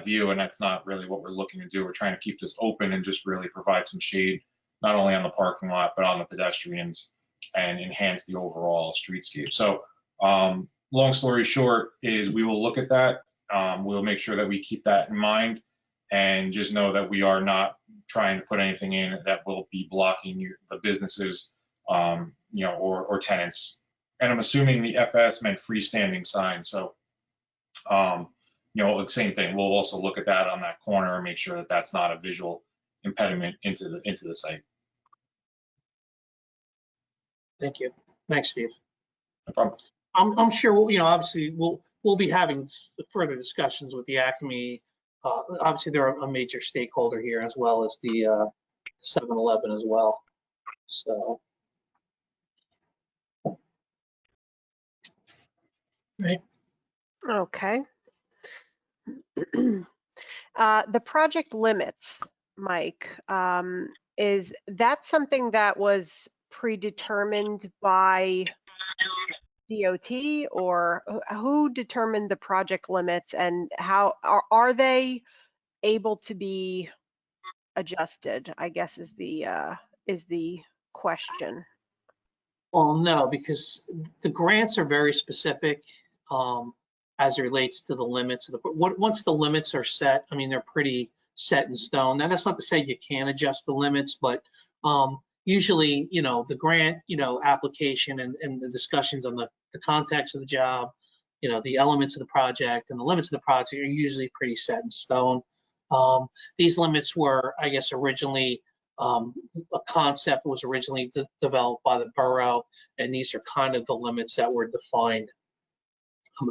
view, and that's not really what we're looking to do. We're trying to keep this open and just really provide some shade, not only on the parking lot, but on the pedestrians, and enhance the overall streetscape. So long story short is we will look at that. We'll make sure that we keep that in mind, and just know that we are not trying to put anything in that will be blocking the businesses, you know, or tenants. And I'm assuming the FS meant freestanding sign. So, you know, same thing. We'll also look at that on that corner and make sure that that's not a visual impediment into the site. Thank you. Thanks, Steve. No problem. I'm sure we'll, you know, obviously we'll be having further discussions with the Acme. Obviously, they're a major stakeholder here, as well as the 7-Eleven as well. So, right. Okay. The project limits, Mike, is that something that was predetermined by DOT, or who determined the project limits, and how are they able to be adjusted, I guess is the question. Well, no, because the grants are very specific. as it relates to the limits of the, once the limits are set, I mean, they're pretty set in stone. Now, that's not to say you can't adjust the limits, but usually, the grant, application and the discussions on the context of the job, the elements of the project and the limits of the project are usually pretty set in stone. These limits were, I guess, originally, a concept was originally developed by the borough, and these are kind of the limits that were defined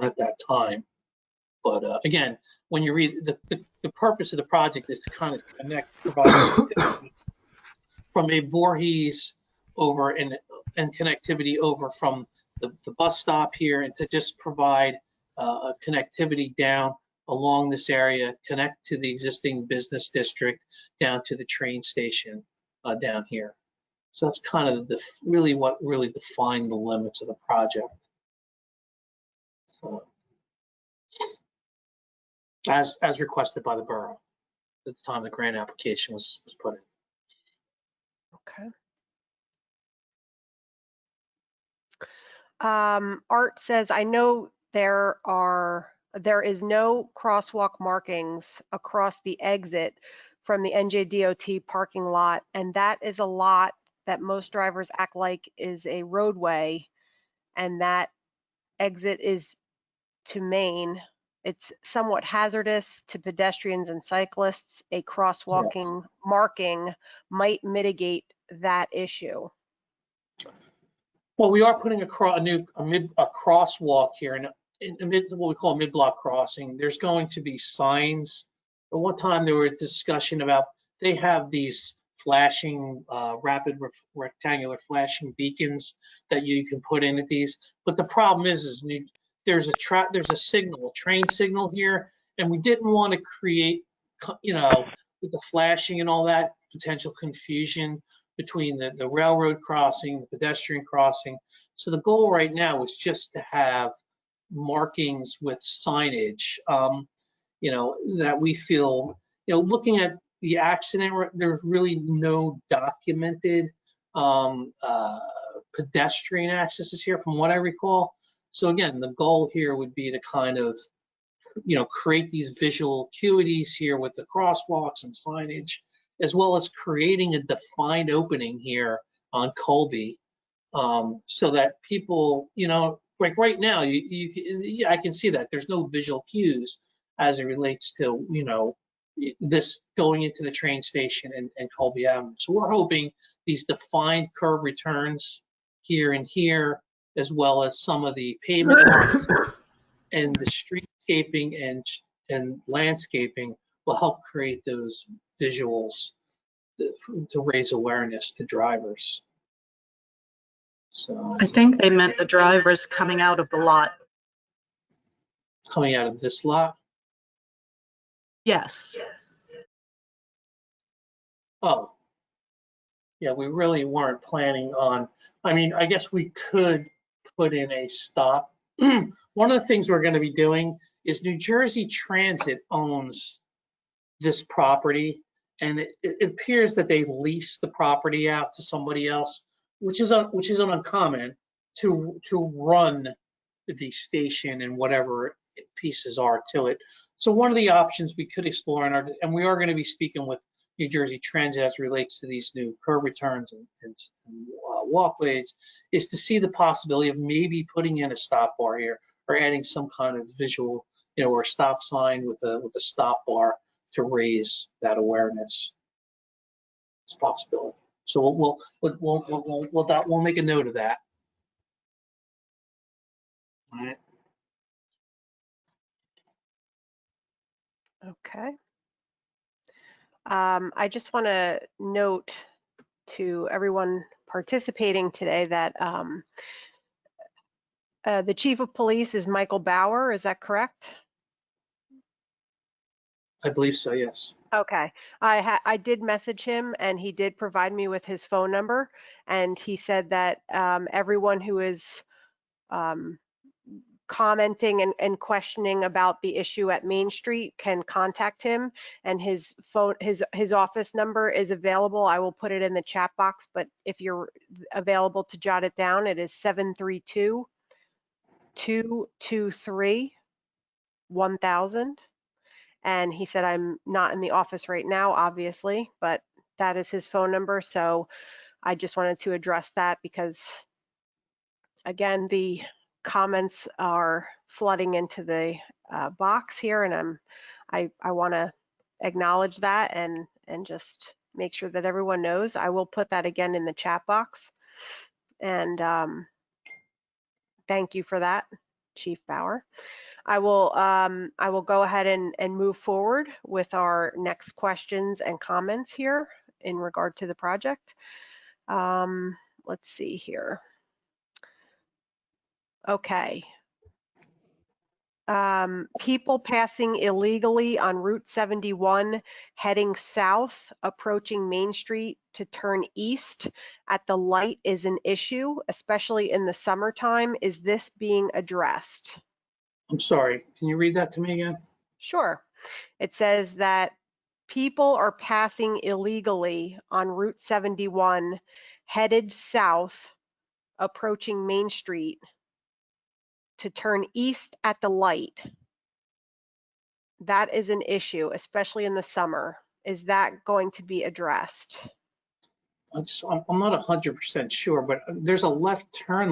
at that time. But again, when you read the purpose of the project is to kind of provide from a Voorhees over and connectivity over from the bus stop here, and to just provide connectivity down along this area, connect to the existing business district, down to the train station down here. So that's kind of really what really defined the limits of the project. So, as requested by the borough at the time the grant application was put in. Okay. Art says, I know there is no crosswalk markings across the exit from the NJDOT parking lot, and that is a lot that most drivers act like is a roadway, and that exit is to Main. It's somewhat hazardous to pedestrians and cyclists. A crosswalking marking might mitigate that issue. Well, we are putting a crosswalk here in what we call a mid-block crossing. There's going to be signs. At one time there were a discussion about, they have these flashing, rapid rectangular flashing beacons that you can put in at these. But the problem is there's a signal, a train signal here, and we didn't want to create, with the flashing and all that, potential confusion between the railroad crossing, the pedestrian crossing. So the goal right now is just to have markings with signage, that we feel, looking at the accident, there's really no documented pedestrian accesses here from what I recall. So again, the goal here would be to kind of, create these visual acuities here with the crosswalks and signage, as well as creating a defined opening here on Colby, so that people, like right now, I can see that there's no visual cues as it relates to, this going into the train station and Colby Avenue. So we're hoping these defined curb returns here and here, as well as some of the pavement and the streetscaping and landscaping will help create those visuals to raise awareness to drivers. So I think they meant the drivers coming out of the lot. Coming out of this lot? Yes. Oh, yeah, we really weren't planning on, I guess we could put in a stop. One of the things we're going to be doing is New Jersey Transit owns this property, and it appears that they lease the property out to somebody else, which is uncommon to run the station and whatever pieces are to it. So one of the options we could explore, and we are going to be speaking with New Jersey Transit as relates to these new curb returns and walkways, is to see the possibility of maybe putting in a stop bar here, or adding some kind of visual, or a stop sign with a stop bar to raise that awareness. It's a possibility. So we'll make a note of that. All right. Okay. I just want to note to everyone participating today that the Chief of Police is Michael Bauer. Is that correct? I believe so, yes. Okay. I did message him, and he did provide me with his phone number, and he said that everyone who is commenting and questioning about the issue at Main Street can contact him, and his office number is available. I will put it in the chat box, but if you're available to jot it down, it is 732-223-4666. 1000. And he said, I'm not in the office right now, obviously, but that is his phone number. So I just wanted to address that because, again, the comments are flooding into the box here, and I want to acknowledge that and just make sure that everyone knows. I will put that again in the chat box, and thank you for that, Chief Bauer. I will go ahead and move forward with our next questions and comments here in regard to the project. Let's see here. Okay. People passing illegally on Route 71 heading south, approaching Main Street to turn east at the light is an issue, especially in the summertime. Is this being addressed? I'm sorry, can you read that to me again? Sure. It says that people are passing illegally on Route 71 headed south, approaching Main Street to turn east at the light. That is an issue, especially in the summer. Is that going to be addressed? I'm not 100% sure, but there's a left turn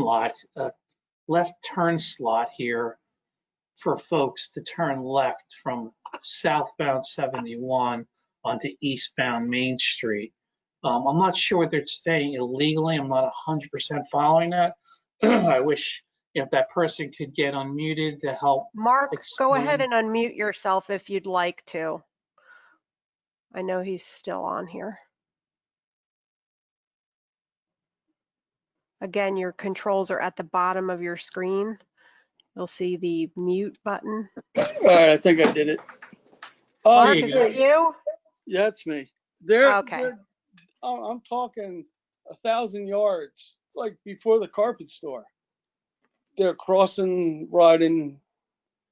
slot here for folks to turn left from southbound 71 onto eastbound Main Street. I'm not sure what they're saying illegally. I'm not 100% following that. I wish if that person could get unmuted to help. Mark, explain. go ahead and unmute yourself if you'd like to. I know he's still on here. Again, your controls are at the bottom of your screen. You'll see the mute button. All right, I think I did it. Mark, you is go. it you? Yeah, it's me. Okay. I'm talking 1,000 yards. It's like before the carpet store. They're crossing, riding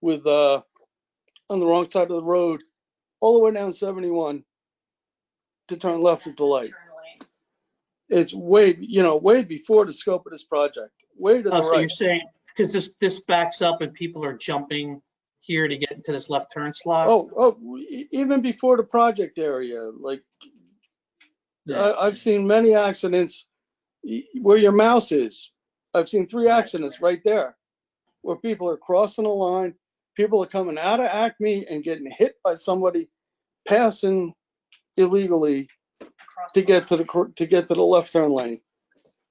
with on the wrong side of the road, all the way down 71 to turn left at the light. It's way before the scope of this project. Way to the So right. you're saying because this backs up and people are jumping here to get into this left turn slot? Even before the project area, like Yeah. I've seen many accidents where your mouse is. I've seen 3 accidents right there where people are crossing the line. People are coming out of Acme and getting hit by somebody passing illegally to get to the left turn lane.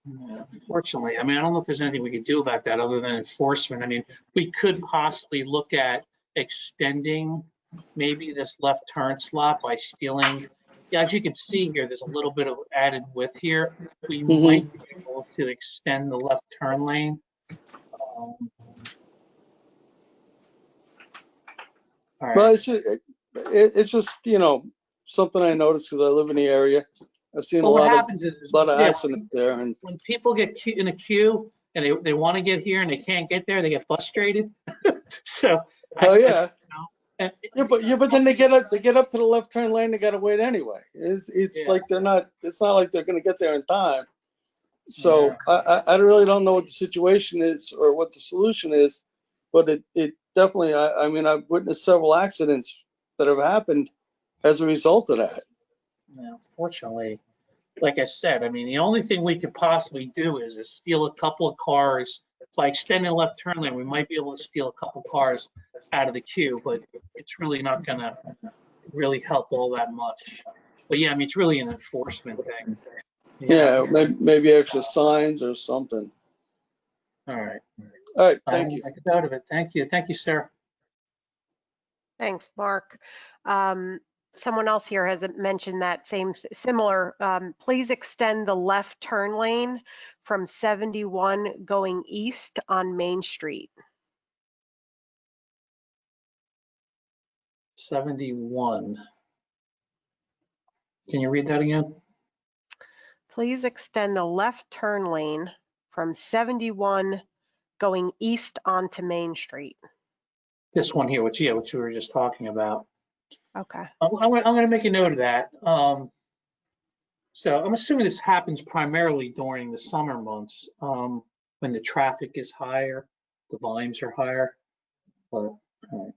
Yeah, unfortunately, I mean, I don't know if there's anything we could do about that other than enforcement. I mean, we could possibly look at extending maybe this left turn slot by stealing. Yeah, as you can see here, there's a little bit of added width here. We might be able to extend the left turn lane. All right. Well, it's just something I noticed because I live in the area. I've seen a lot of accidents there. And when people get in a queue and they want to get here and they can't get there, they get frustrated. So. Yeah, but then they get up to the left turn lane. They got to wait anyway. It's like they're not. It's not like they're going to get there in time. So I really don't know what the situation is or what the solution is, but it definitely. I mean, I've witnessed several accidents that have happened as a result of that. Yeah, unfortunately, like I said, I mean, the only thing we could possibly do is steal a couple of cars. By extending the left turn lane, we might be able to steal a couple cars out of the queue, but it's really not going to really help all that much. But yeah, I mean, it's really an enforcement thing. Yeah, maybe extra signs or something. All right. All right, thank you. I get out of it. Thank you, sir. Thanks, Mark. Someone else here has mentioned that similar. Please extend the left turn lane from 71 going east on Main Street. 71. Can you read that again? Please extend the left turn lane from 71 going east onto Main Street. This one here, which we were just talking about. Okay. I'm going to make a note of that. So I'm assuming this happens primarily during the summer months when the traffic is higher, the volumes are higher. But, all right.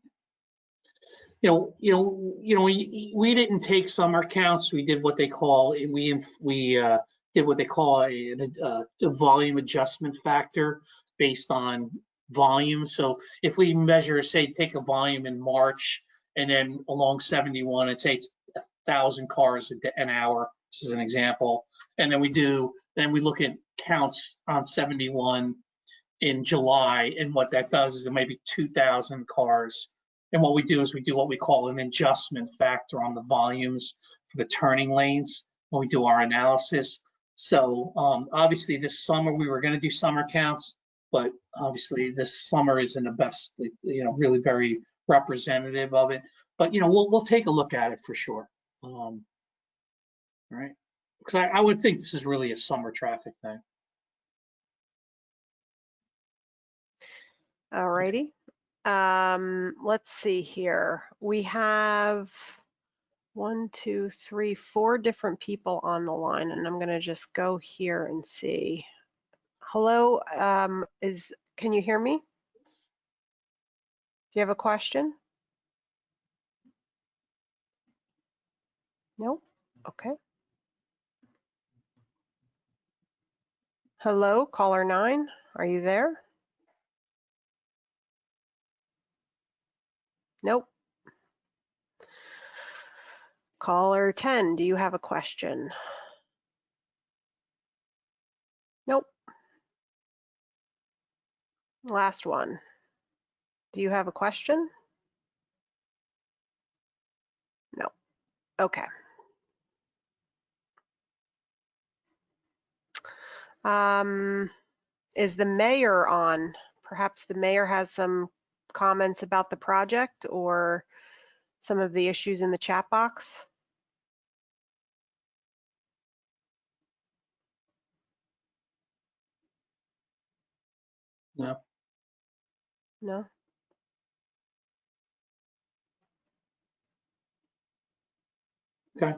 We didn't take summer counts. We did what they call did what they call a volume adjustment factor based on volume. So if we measure, say, take a volume in March and then along 71, and say it's 1,000 cars an hour, this is an example, and then we look at counts on 71 in July, and what that does is it might be 2,000 cars. And what we do is we do what we call an adjustment factor on the volumes for the turning lanes when we do our analysis. So obviously this summer we were going to do summer counts, but obviously this summer isn't the best, really very representative of it. But we'll take a look at it for sure. Right? Because I would think this is really a summer traffic thing. All righty. Let's see here. We have 1, 2, 3, 4 different people on the line, and I'm going to just go here and see. Hello, can you hear me? Do you have a question? No? Okay. Hello, caller 9, are you there? Nope. Caller 10, do you have a question? Nope. Last one. Do you have a question? No. Okay. Is the mayor on? Perhaps the mayor has some comments about the project or some of the issues in the chat box. No. No. Okay.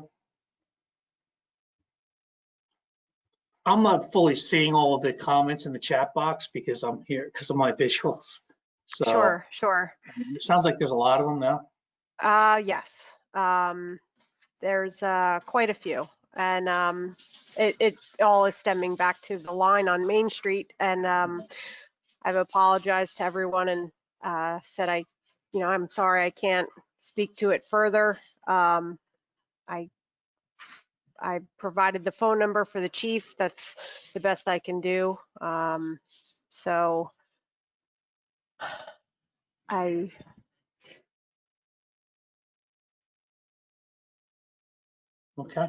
I'm not fully seeing all of the comments in the chat box because I'm here because of my visuals. So Sure. It sounds like there's a lot of them now. Yes. There's quite a few, and it all is stemming back to the line on Main Street. And I've apologized to everyone and said I'm sorry I can't speak to it further. I provided the phone number for the chief. That's the best I can do. So I. Okay.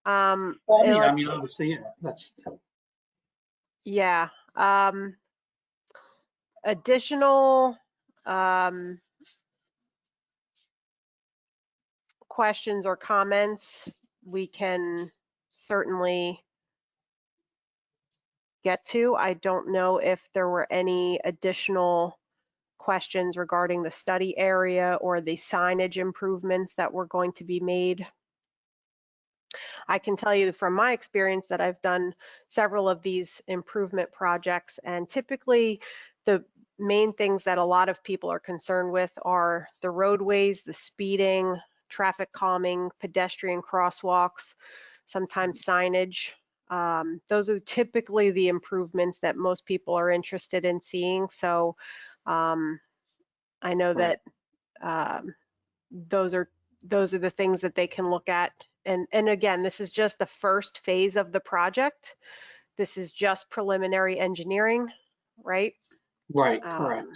Well, I mean, obviously, yeah. Additional questions or comments we can certainly get to. I don't know if there were any additional questions regarding the study area or the signage improvements that were going to be made. I can tell you from my experience that I've done several of these improvement projects, and typically the main things that a lot of people are concerned with are the roadways, the speeding, traffic calming, pedestrian crosswalks, sometimes signage. Those are typically the improvements that most people are interested in seeing. So I know that those are the things that they can look at. And again, this is just the first phase of the project. This is just preliminary engineering, right? Right, correct.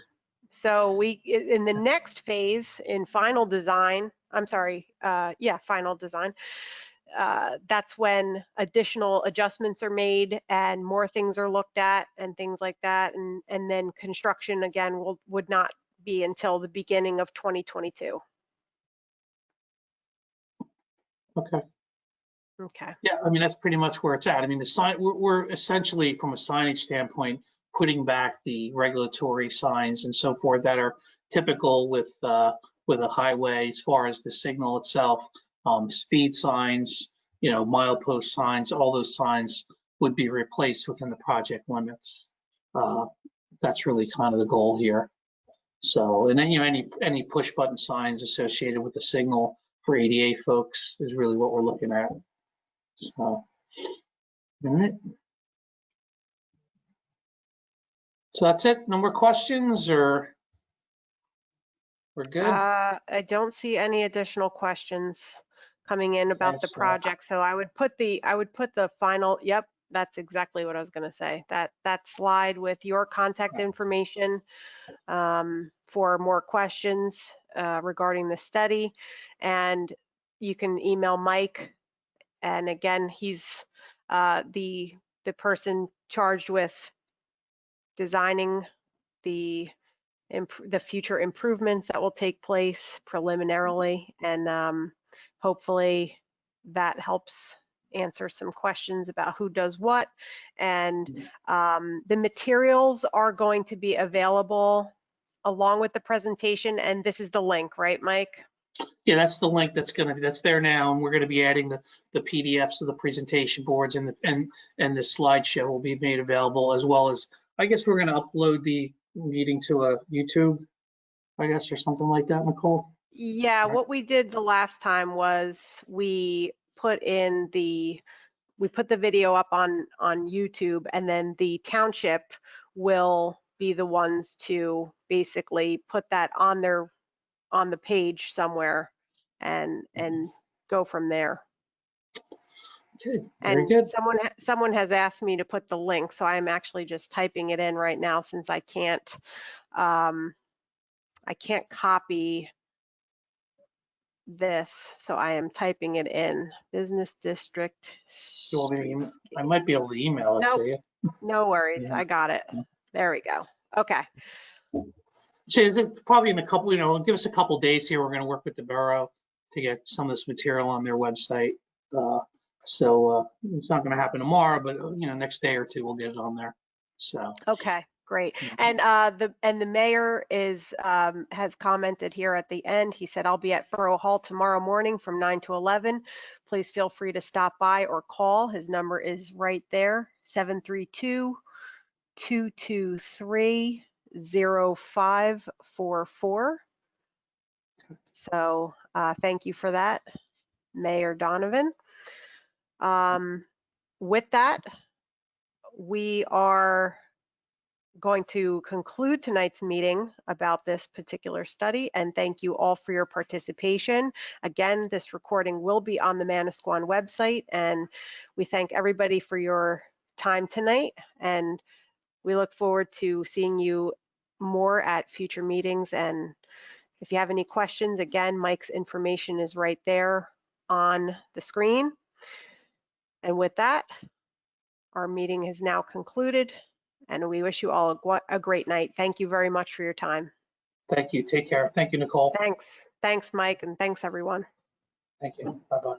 So in the next phase, in final design, final design, that's when additional adjustments are made and more things are looked at and things like that. And then construction again would not be until the beginning of 2022. Okay. Okay. Yeah, I mean, that's pretty much where it's at. I mean, the sign, we're essentially, from a signage standpoint, putting back the regulatory signs and so forth that are typical with a highway, as far as the signal itself, speed signs, milepost signs, all those signs would be replaced within the project limits. That's really kind of the goal here. So, and then, you know, any push button signs associated with the signal for ADA folks is really what we're looking at. So, all right. So that's it. No more questions, or we're good? I don't see any additional questions coming in about the Okay, so- project. So I would put the final, yep, that's exactly what I was going to say. That slide with your contact information for more questions regarding the study. And you can email Mike. And again, he's the person charged with designing the future improvements that will take place preliminarily, and hopefully that helps answer some questions about who does what. And the materials are going to be available along with the presentation, and this is the link, right, Mike? Yeah, that's the link that's there now, and we're gonna be adding the PDFs of the presentation boards, and the slideshow will be made available, as well as, I guess we're gonna upload the meeting to a YouTube, I guess, or something like that, Nicole? Yeah, what we did the last time was we put the video up on YouTube, and then the township will be the ones to basically put that on the page somewhere and go from there. Okay, very And good. someone has asked me to put the link, so I'm actually just typing it in right now, since I can't copy this, so I am typing it in. Business district. You want me to I might be able to email it Nope. to you. No worries, Yeah. I got it. There we go. Okay. So is it probably in a couple, give us a couple days here. We're going to work with the borough to get some of this material on their website. So it's not going to happen tomorrow, but next day or two we'll get it on there. So. Okay, great. Mhm. And the mayor has commented here at the end. He said, "I'll be at Borough Hall tomorrow morning from 9 to 11. Please feel free to stop by or call." His number is right there, 732-223-0544. So thank you for that, Mayor Donovan. With that, we are going to conclude tonight's meeting about this particular study, and thank you all for your participation. Again, this recording will be on the Manasquan website, and we thank everybody for your time tonight, and we look forward to seeing you more at future meetings. And if you have any questions, again, Mike's information is right there on the screen. And with that, our meeting is now concluded, and we wish you all a great night. Thank you very much for your time. Thank you. Take care. Thank you, Nicole. Thanks, Mike, and thanks, everyone. Thank you. Bye-bye.